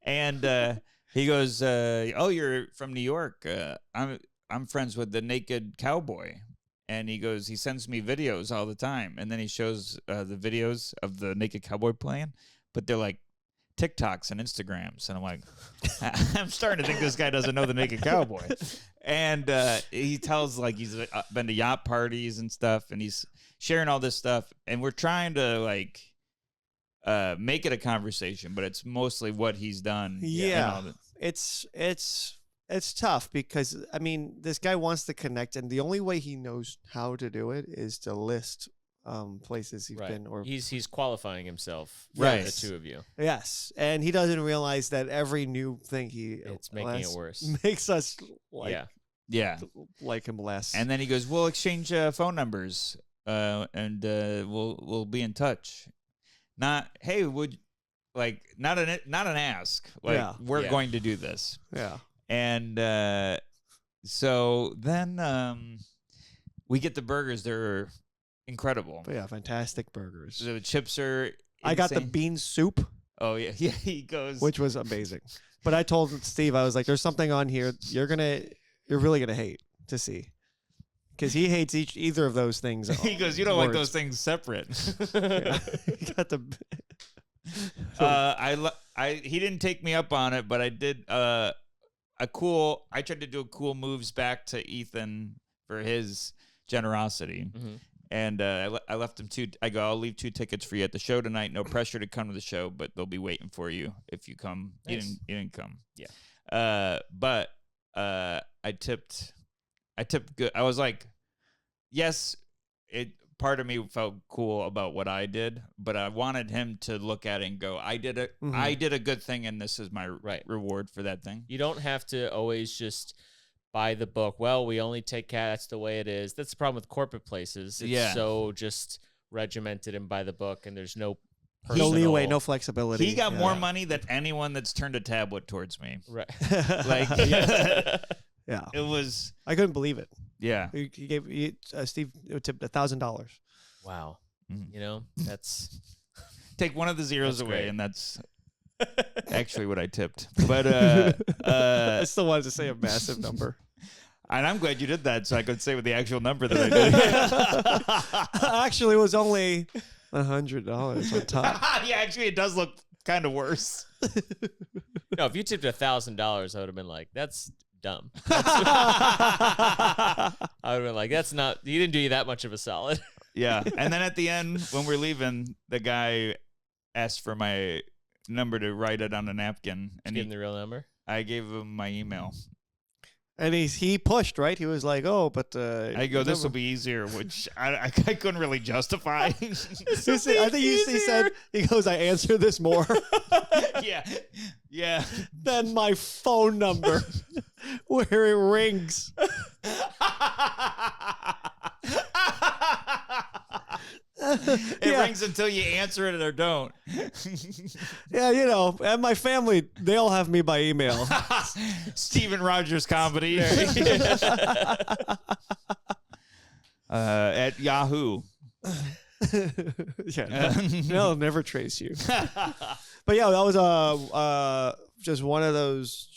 And he goes, "Oh, you're from New York. I'm friends with the Naked Cowboy." And he goes, he sends me videos all the time, and then he shows the videos of the Naked Cowboy playing, but they're like TikToks and Instagrams, and I'm like, I'm starting to think this guy doesn't know the Naked Cowboy. And he tells like he's been to yacht parties and stuff, and he's sharing all this stuff, and we're trying to like make it a conversation, but it's mostly what he's done. Yeah, it's tough because I mean this guy wants to connect, and the only way he knows how to do it is to list places he's been, or he's qualifying himself. Right, the two of you. Yes, and he doesn't realize that every new thing it's making it worse. Makes us like like him less. And then he goes, "We'll exchange phone numbers, and we'll be in touch." Not, hey, not an ask. Like we're going to do this. Yeah. And so then we get the burgers. They're incredible. But yeah, fantastic burgers. The chips are insane. I got the bean soup. Oh, yeah. Yeah, he goes. Which was amazing. But I told Steve, I was like, there's something on here you're really going to hate to see. Because he hates either of those things. He goes, you don't like those things separate. He got the... He didn't take me up on it, but I did... I tried to do a cool moves back to Ethan for his generosity. Mm-hmm. And I left him I go, I'll leave 2 tickets for you at the show tonight. No pressure to come to the show, but they'll be waiting for you if you come. Nice. You didn't come. Yeah. But I tipped good. I was like, yes, part of me felt cool about what I did, but I wanted him to look at it and go, I did a good thing, and this is my reward for that thing. You don't have to always just buy the book. Well, we only take cash. That's the way it is. That's the problem with corporate places. It's so just regimented and by the book, and there's no leeway, no flexibility. He got more money than anyone that's turned a tablet towards me. Right. Like, yeah. It was... I couldn't believe it. Yeah. He gave Steve tipped $1,000. Wow. Mm. You know, that's... Take one of the zeros away, and that's actually what I tipped. But I still wanted to say a massive number. And I'm glad you did that so I could say what the actual number that I did. Actually, it was only $100 on top. Yeah, actually, it does look kind of worse. No, if you tipped $1,000, I would have been like, that's dumb. I would have been like, that's not, he didn't do you that much of a solid. Yeah. And then at the end, when we're leaving, the guy asked for my number to write it on a napkin. And give him the real number? I gave him my email. And he pushed, right? He was like, oh, but... I go, this will be easier, which I couldn't really justify. I think he said, he goes, I answer this more. Yeah. Than my phone number where it rings. It rings until you answer it or don't. Yeah, you know, and my family, they all have me by email. Steven Rogers Comedy. At Yahoo. Yeah, they'll never trace you. But yeah, that was just one of those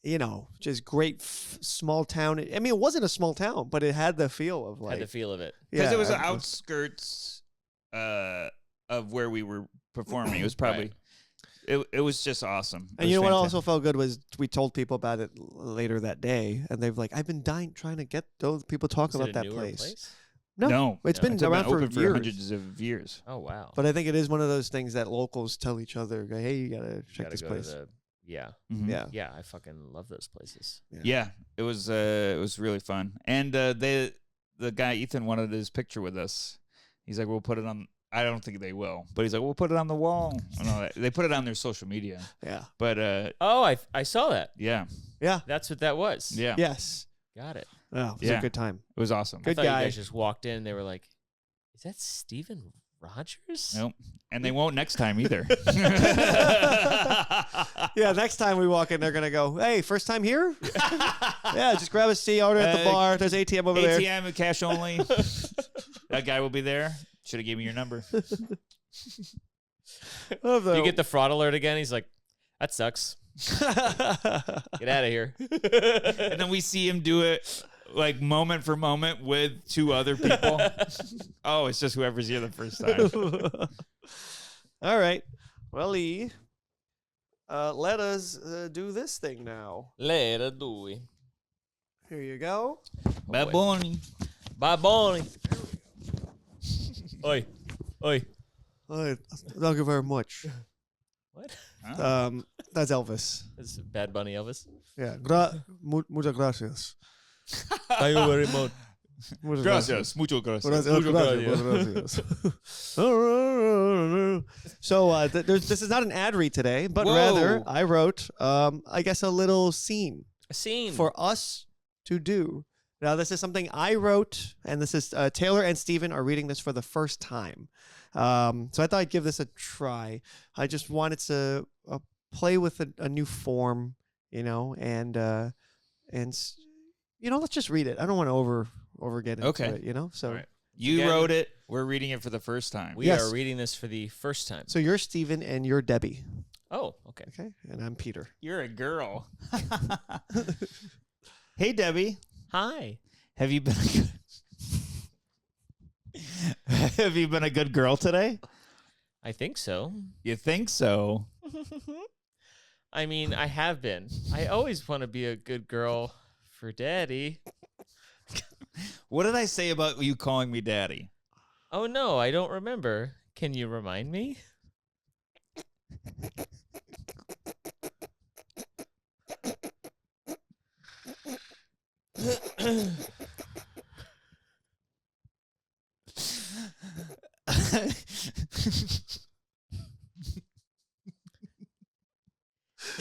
you know, just great small town. I mean, it wasn't a small town, but it had the feel of like... Had the feel of it. Because it was the outskirts of where we were performing. It was probably... It was just awesome. And you know what also felt good was we told people about it later that day, and they've like, I've been trying to get those people talk about that place. No, it's been It's around been open for years. hundreds of years. Oh wow. But I think it is one of those things that locals tell each other, "Hey, you gotta check Gotta this go to place." yeah. Mhm. Yeah. Yeah, I fucking love those places. Yeah, it was really fun. And the guy Ethan wanted his picture with us. He's like, "We'll put it on." I don't think they will, but he's like, "We'll put it on the wall." And all that. They put it on their social media. Yeah. But Oh, I saw that. yeah, Yeah. That's what that was. yeah, Yes. Got it. Oh, it was Yeah. a good time. it was awesome. Good I thought guy. you guys just walked in. They were like, "Is that Steven Rogers?" Nope. And they won't next time either. Yeah, next time we walk in, they're gonna go, "Hey, first time here? Yeah, just grab a seat, order at the bar. There's ATM over there." ATM and cash only. That guy will be there. Should have gave me your number. Of You get the fraud alert again. He's like, "That sucks. Get out of here." And then we see him do it like moment for moment with 2 other people. Oh, it's just whoever's here the first time. All right. Well, Lee, let us do this thing now. Let it do it. Here you go. Bad Bohney. Bye, Bohney. Oi, oi. All right. Thank you very much. What? That's Elvis. That's Bad Bunny Elvis. Yeah. Muchas gracias. Thank you very much. Muchas Gracias. Mucho gracias. Gracias. So this is not an ad read today, but Whoa. rather I wrote, I guess, a little scene A scene. for us to do. Now, this is something I wrote, and this is Taylor and Steven are reading this for the first time. So I thought I'd give this a try. I just wanted to play with a new form, and let's just read it. I don't want to over get into Okay. it, so. All right. You Again- wrote it. We're reading it for the first time. we Yes. are reading this for the first time. So you're Steven and you're Debbie, Oh, okay. okay? And I'm Peter. You're a girl. Hey, Debbie. Hi. Have you been Have you been a good girl today? I think so. You think so? I mean, I have been. I always want to be a good girl for Daddy. What did I say about you calling me daddy? Oh no, I don't remember. Can you remind me?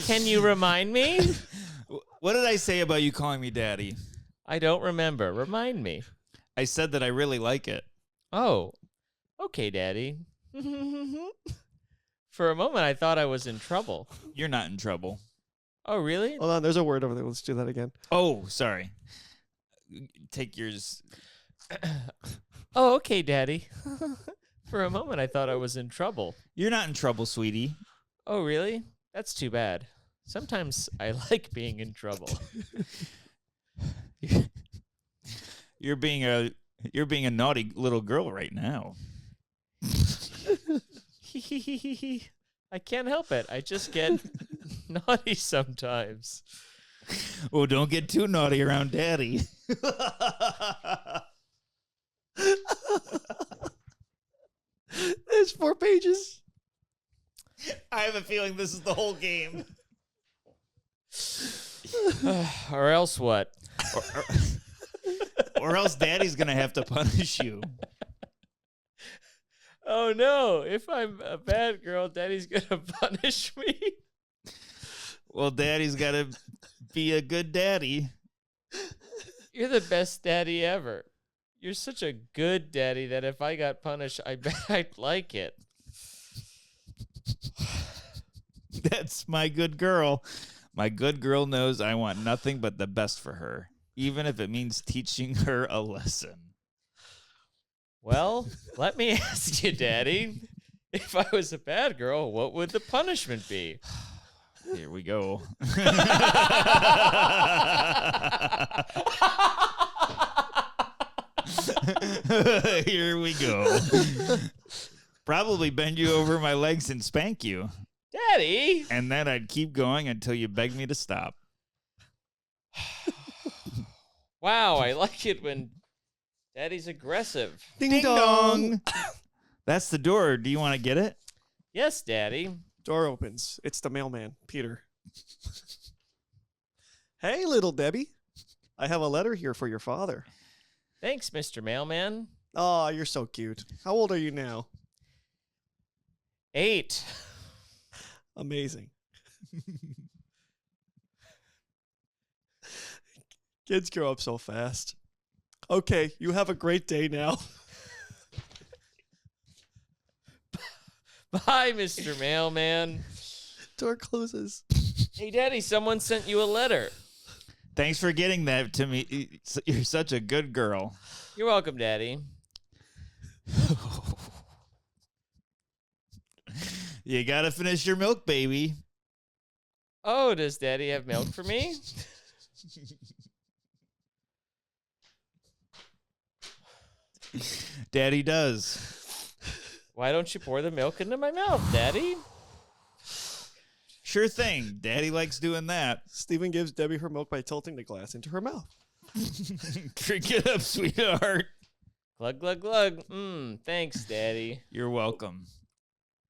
Can you remind me? What did I say about you calling me daddy? I don't remember. Remind me. I said that I really like it. Oh, okay, Daddy. For a moment, I thought I was in trouble. You're not in trouble. Oh, really? Hold on, there's a word over there. Let's do that again. Oh, sorry. Take yours. Oh, okay, Daddy. For a moment, I thought I was in trouble. You're not in trouble, sweetie. Oh, really? That's too bad. Sometimes I like being in trouble. You're being a naughty little girl right now. I can't help it. I just get naughty sometimes. Oh, don't get too naughty around Daddy. There's 4 pages. I have a feeling this is the whole game. Or else what? Or else Daddy's gonna have to punish you. Oh no, if I'm a bad girl, Daddy's gonna punish me. Well, Daddy's gotta be a good daddy. You're the best daddy ever. You're such a good daddy that if I got punished, I bet I'd like it. That's my good girl. My good girl knows I want nothing but the best for her, even if it means teaching her a lesson. Well, let me ask you, Daddy. If I was a bad girl, what would the punishment be? Here we go. Here we go. Probably bend you over my legs and spank you. Daddy! And then I'd keep going until you begged me to stop. Wow, I like it when Daddy's aggressive. Ding, dong. That's the door. Do you want to get it? Yes, Daddy. Door opens. It's the mailman, Peter. Hey, little Debbie. I have a letter here for your father. Thanks, Mr. Mailman. Oh, you're so cute. How old are you now? 8. Amazing. Kids grow up so fast. Okay, you have a great day now. Bye, Mr. Mailman. Door closes. Hey, Daddy, someone sent you a letter. Thanks for getting that to me. You're such a good girl. You're welcome, Daddy. You gotta finish your milk, baby. Oh, does Daddy have milk for me? Daddy does. Why don't you pour the milk into my mouth, Daddy? Sure thing. Daddy likes doing that. Stephen gives Debbie her milk by tilting the glass into her mouth. Drink it up, sweetheart. Glug, glug, glug. Thanks, Daddy. You're welcome.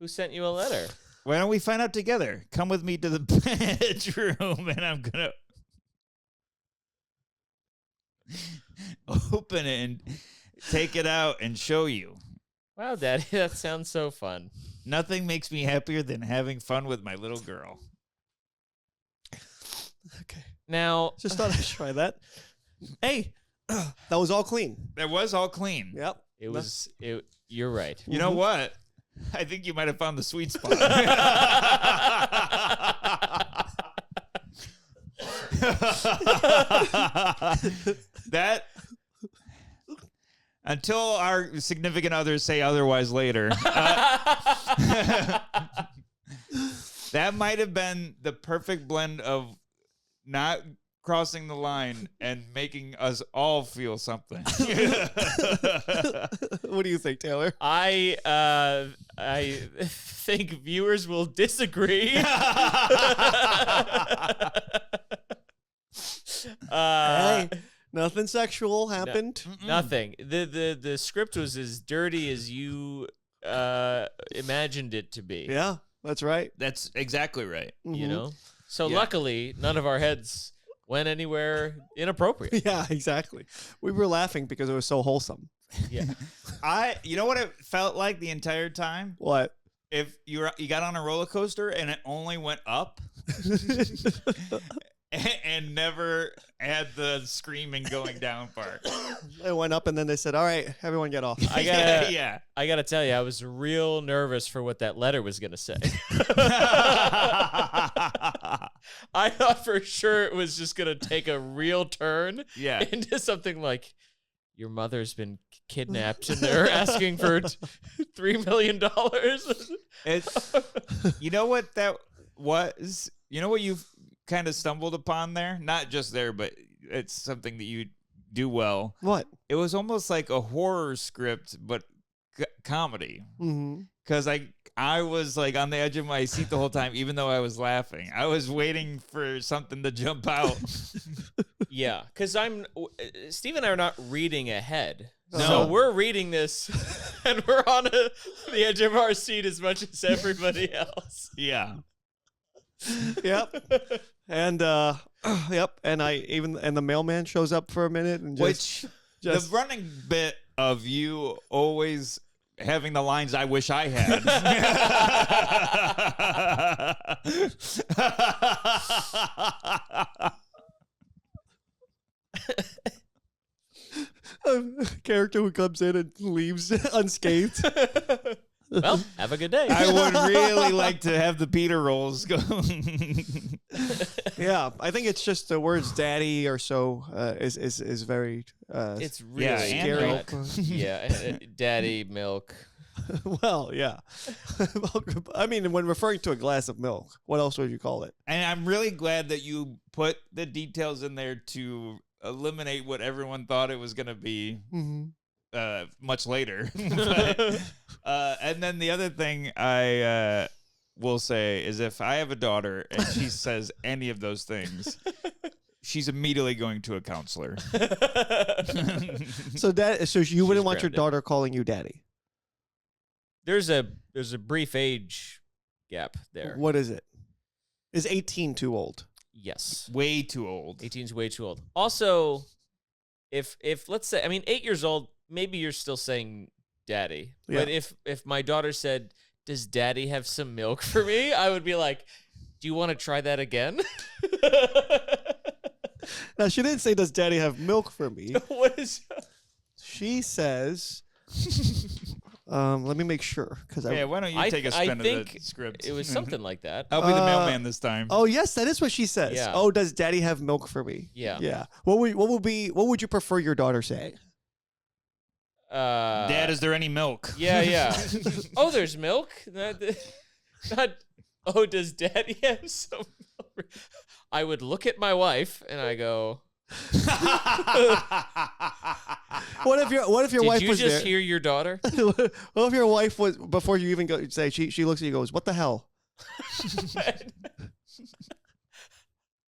Who sent you a letter? Why don't we find out together? Come with me to the bedroom, and I'm gonna open it and take it out and show you. Wow, Daddy, that sounds so fun. Nothing makes me happier than having fun with my little girl. Okay. Now, Just thought I'd try that. Hey, that was all clean. That was all clean. Yep. you're right. You know what? I think you might have found the sweet spot. That, until our significant others say otherwise later, that might have been the perfect blend of not crossing the line and making us all feel something. What do you think, Taylor? I think viewers will disagree. Hey, nothing sexual happened. Nothing. The script was as dirty as you imagined it to be. Yeah, that's right. That's exactly right. You know? So Yeah. luckily, none of our heads went anywhere inappropriate. Yeah, exactly. We were laughing because it was so wholesome. Yeah. You know what it felt like the entire time? What? If you got on a roller coaster and it only went up and never had the screaming going down part. They went up and then they said, "All right, everyone get off." I gotta, Yeah. I gotta tell you, I was real nervous for what that letter was gonna say. I thought for sure it was just gonna take a real turn Yeah. into something like, your mother's been kidnapped and they're asking for $3 million. It's, you know what that was? You know what you've kind of stumbled upon there? Not just there, but it's something that you do well. What? It was almost like a horror script, but comedy. Mm-hmm. Because I was like on the edge of my seat the whole time, even though I was laughing. I was waiting for something to jump out. Yeah, because Steve and I are not reading ahead. No. So we're reading this and we're on the edge of our seat as much as everybody else. Yeah. Yep. And yep. And the mailman shows up for a minute and Which the running bit of you always having the lines I wish I had. a character who comes in and leaves unscathed. Well, have a good day. I would really like to have the Peter rolls go. Yeah, I think it's just the words "daddy" or so is very It's really Yeah, scary. and not- yeah, daddy milk. Well, yeah. I mean, when referring to a glass of milk, what else would you call it? And I'm really glad that you put the details in there to eliminate what everyone thought it was going to be much later. But, and then the other thing I will say is if I have a daughter and she says any of those things, she's immediately going to a counselor. So you wouldn't want your grounded. daughter calling you daddy. There's a brief age gap there. What is it? Is 18 too old? Yes. Way too old. 18 is way too old. Also, if let's say, I mean, 8 years old, maybe you're still saying daddy. Yeah. But if my daughter said, "Does daddy have some milk for me?" I would be like, "Do you want to try that again?" Now, she didn't say, "Does daddy have milk for me?" What is? She says, let me make sure. Yeah, why don't you take a spin of the script? It was something like that. I'll be the mailman this time. Oh, yes, that is what she says. Yeah. Oh, does daddy have milk for me? Yeah. Yeah. What would you prefer your daughter say? Dad, is there any milk? Yeah. Oh, there's milk? Not, oh, does daddy have some milk? I would look at my wife and I go, What if your wife did you was just there? hear your daughter? What if your wife was, before you even go say, she looks at you and goes, "What the hell?"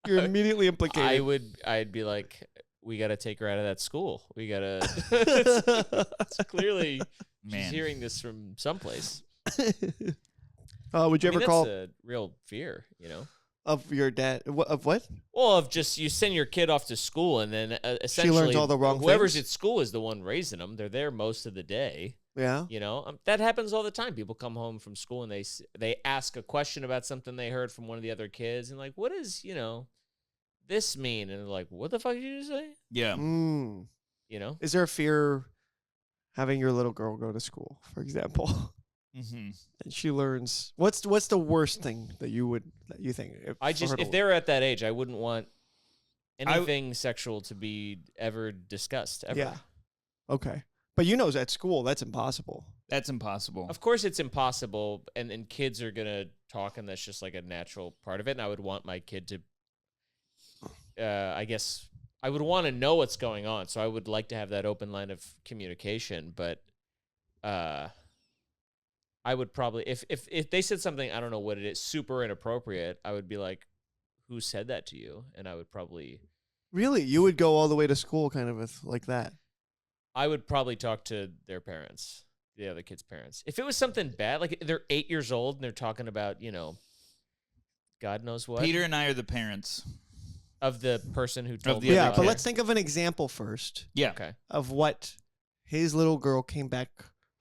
You're immediately implicated. I'd be like, we got to take her out of that school. We got to, it's clearly Man. she's hearing this from someplace. Would you I mean, ever call that's a real fear, you know? of your dad? Of what? Well, of just you send your kid off to school and then essentially learns all the wrong whoever's things? at school is the one raising them. They're there most of the day. Yeah. You know, that happens all the time. People come home from school and they ask a question about something they heard from one of the other kids and like, what does, this mean? And they're like, what the fuck did you say? Yeah. Mm. You know? Is there a fear having your little girl go to school, for example, Mm-hmm. and she learns what's the worst thing that you think? If they're at that age, I wouldn't want anything sexual to be ever discussed ever. Yeah. Okay. But at school that's impossible. That's impossible. Of course it's impossible, and kids are going to talk, and that's just like a natural part of it, and I would want my kid to, I guess, I would want to know what's going on, so I would like to have that open line of communication, but I would probably, if they said something, I don't know what it is, super inappropriate, I would be like, who said that to you? And I would probably... Really? You would go all the way to school kind of like that? I would probably talk to their parents, the other kids' parents. If it was something bad, like they're 8 years old and they're talking about, God knows what. Peter and I are the parents. Of the person who told the me. other Yeah, about but it. let's think of an example first Yeah. Okay. of what his little girl came back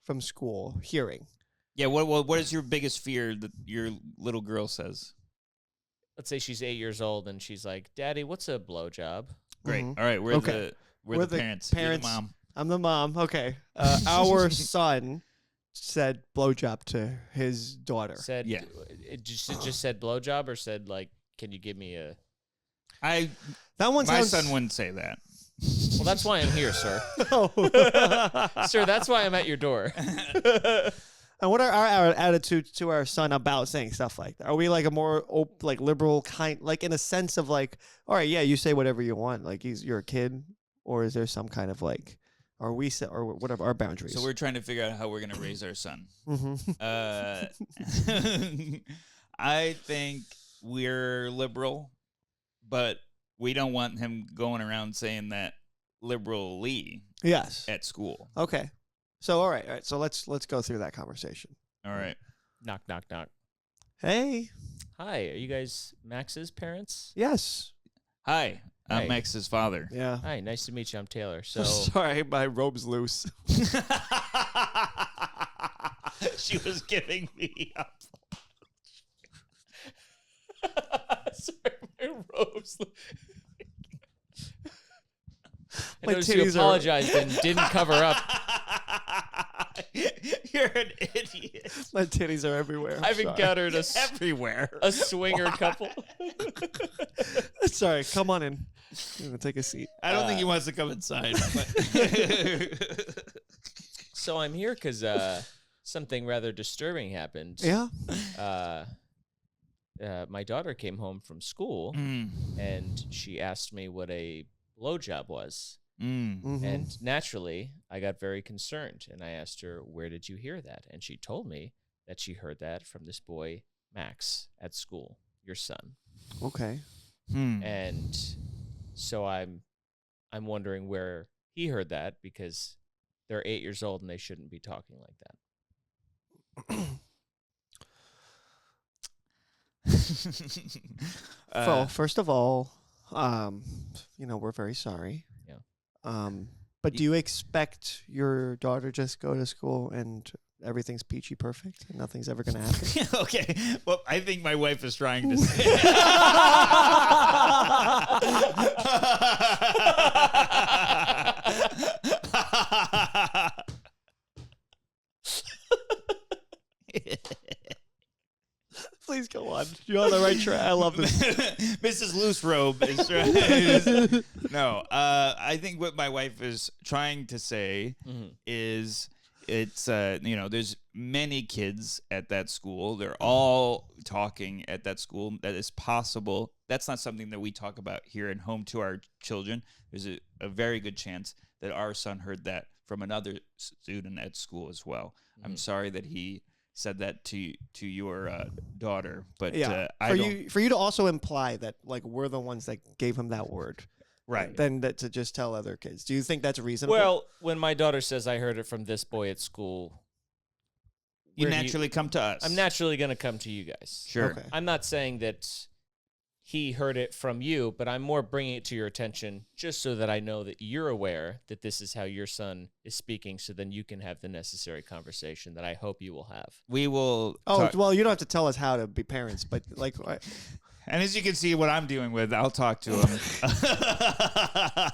from school hearing. Yeah. What is your biggest fear that your little girl says? Let's say she's 8 years old and she's like, "Daddy, what's a blowjob?" Great. Mhm. All right. We're Okay. the parents. You're the mom. I'm the mom. Okay. Our son said blowjob to his daughter. Said, Yeah. It just said blowjob, or said like, "Can you give me a?" That one My sounds. son wouldn't say that. Well, that's why I'm here, sir. Oh. Sir, that's why I'm at your door. And what are our attitudes to our son about saying stuff like that? Are we like a more liberal kind, like in a sense of like, all right, yeah, you say whatever you want, like you're a kid, or is there some kind of like, are we set or whatever our boundaries? So we're trying to figure out how we're gonna raise our son. Mm-hmm. I think we're liberal, but we don't want him going around saying that liberally Yes. at school. Okay. So all right. So let's go through that conversation. All right. Knock, knock, knock. Hey. Hi, are you guys Max's parents? Yes. Hi, I'm Hey. Max's father. Yeah. Hi, nice to meet you. I'm Taylor. So Sorry, my robe's loose. She was giving me up. sorry, my robes. I My noticed you titties are- apologized and didn't cover up. You're an idiot. My titties are everywhere. I've Sorry. encountered Everywhere. a swinger couple. Sorry. Come on in. I'm gonna take a seat. I don't think he wants to come inside. But So I'm here because something rather disturbing happened. Yeah. My daughter came home from school and she asked me what a blowjob was. Mhm. And naturally, I got very concerned and I asked her, "Where did you hear that?" And she told me that she heard that from this boy, Max, at school, your son. Okay. And So I'm wondering where he heard that, because they're 8 years old and they shouldn't be talking like that. Well, first of all, we're very sorry. Yeah. But do you expect your daughter just go to school and everything's peachy perfect and nothing's ever going to happen? Okay. Well, I think my wife is trying to say. Please go on. You're on the right track. I love this. Mrs. Loose Robe is trying. No, I think what my wife is trying to say is it's there's many kids at that school. They're all talking at that school. That is possible. That's not something that we talk about here at home to our children. There's a very good chance that our son heard that from another student at school as well. I'm sorry that he said that to your daughter, but for you to also imply that like we're the ones that gave him that word, right? Then to just tell other kids. Do you think that's reasonable? Well, when my daughter says I heard it from this boy at school, you naturally come to us. I'm naturally going to come to you guys. Sure. Okay. I'm not saying that he heard it from you, but I'm more bringing it to your attention just so that I know that you're aware that this is how your son is speaking, so then you can have the necessary conversation that I hope you will have. We will. Well, you don't have to tell us how to be parents, but like. And as you can see, what I'm dealing with, I'll talk to him.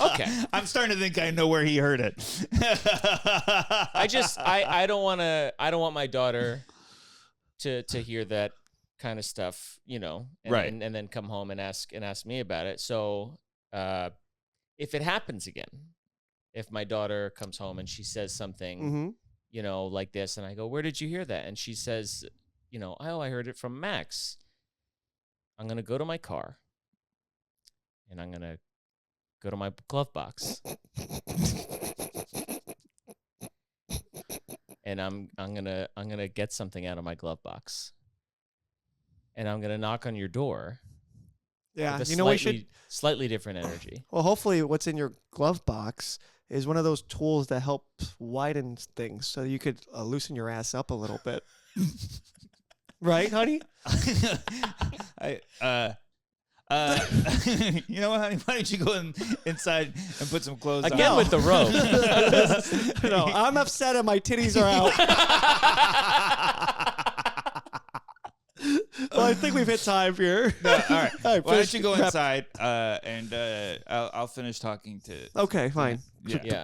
Okay. I'm starting to think I know where he heard it. I don't want my daughter to hear that kind of stuff, and, right. and then come home and ask me about it. So if it happens again, if my daughter comes home and she says something, like this, and I go, "Where did you hear that?" And she says, I heard it from Max. I'm going to go to my car and I'm going to go to my glove box. And I'm going to get something out of my glove box. And I'm going to knock on your door. Yeah, with we should slightly different energy. Well, hopefully what's in your glove box is one of those tools that help widen things so you could loosen your ass up a little bit. Right, honey? You know what, honey? Why don't you go inside and put some clothes on? Again with the robe. No, I'm upset and my titties are out. Well, I think we've hit time here. No, all right. Why don't you go wrap. inside and I'll finish talking to... Okay, fine. Yeah.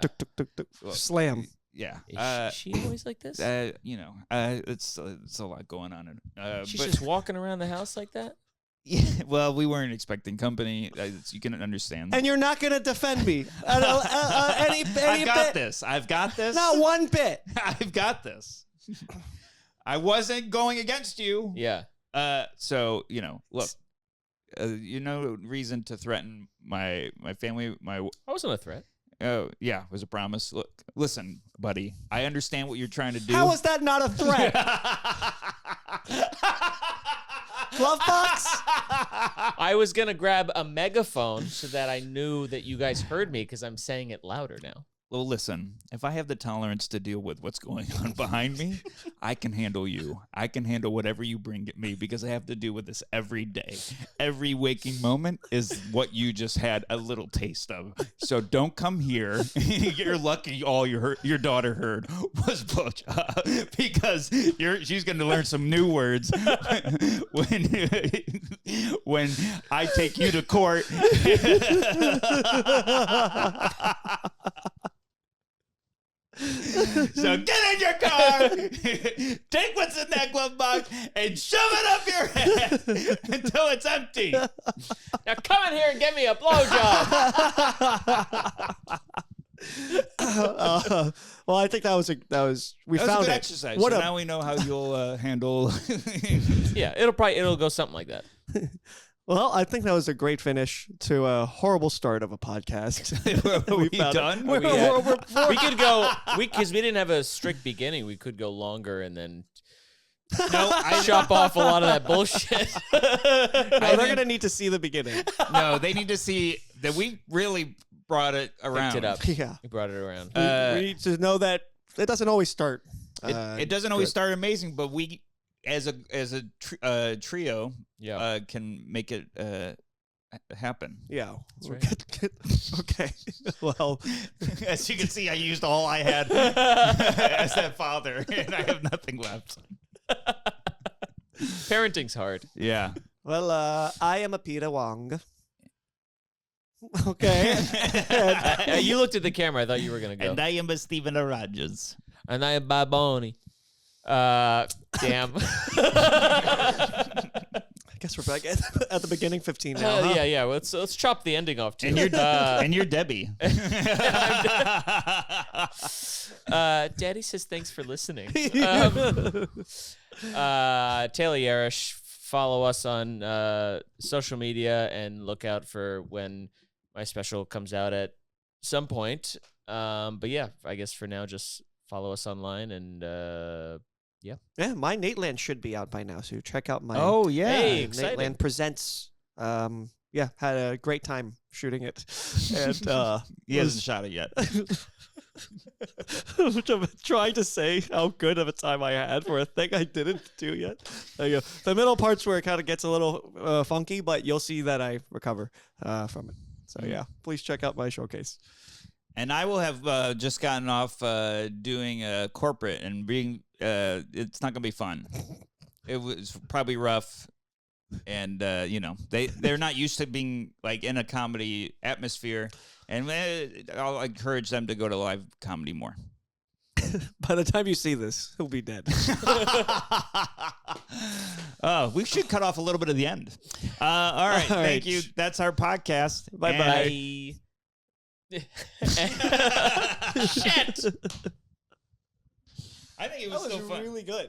Slam. Yeah. Is she always like this? It's a lot going on. She's just walking around the house like that? Yeah, well, we weren't expecting company. You can understand. And you're not going to defend me. Any I've got bit. this. I've got this. Not one bit. I've got this. I wasn't going against you. Yeah. So, look, reason to threaten my family. I wasn't a threat. Oh, yeah, it was a promise. Look, listen, buddy, I understand what you're trying to do. How is that not a threat? Glove box? I was going to grab a megaphone so that I knew that you guys heard me because I'm saying it louder now. Well, listen, if I have the tolerance to deal with what's going on behind me, I can handle you. I can handle whatever you bring at me because I have to deal with this every day. Every waking moment is what you just had a little taste of. So don't come here. You're lucky all your daughter heard was blowjob because she's going to learn some new words when I take you to court. So get in your car, take what's in that glove box, and shove it up your head until it's empty. Now come in here and give me a blowjob. Well, I think that was we That was found a good it. exercise. What So a- now we know how you'll handle. Yeah, it'll go something like that. Well, I think that was a great finish to a horrible start of a podcast. Are we found it. done? We're- We we're- We could go because we didn't have a strict beginning. We could go longer and then chop off a lot of that bullshit. No, they're gonna need to see the beginning. No, they need to see that we really brought it around. Picked it up. Yeah. We brought it around. We need to know that it doesn't always start. It doesn't always good. start amazing, but we, as a trio, Yeah. can make it happen. Yeah. That's right. Okay. Well, As you can see, I used all I had as that father, and I have nothing left. Parenting's hard. Yeah. well, I am a Peter Wong. Okay. You looked at the camera. I thought you were gonna go. And I am a Stephen Rogers. And I am by Bohney. Damn. I guess we're back at the beginning 15 now. Huh? Yeah. Let's chop the ending off too. And you're and you're Debbie. Daddy says thanks for listening. Taylor Yarish, follow us on social media and look out for when my special comes out at some point. But yeah, I guess for now, just follow us online and yeah, my Nateland should be out by now, so check out my Hey, Nateland exciting. Presents. Had a great time shooting it. And He hasn't shot it yet. which I'm trying to say how good of a time I had for a thing I didn't do yet. There you go. The middle part's where it kind of gets a little funky, but you'll see that I recover from it. So yeah, please check out my showcase. And I will have just gotten off doing a corporate and being. It's not gonna be fun. It was probably rough, and they're not used to being like in a comedy atmosphere. And I'll encourage them to go to live comedy more. By the time you see this, he'll be dead. Oh, we should cut off a little bit of the end. All right, thank you. That's our podcast. Bye-bye. Shit. I think it was That still was fun. really good.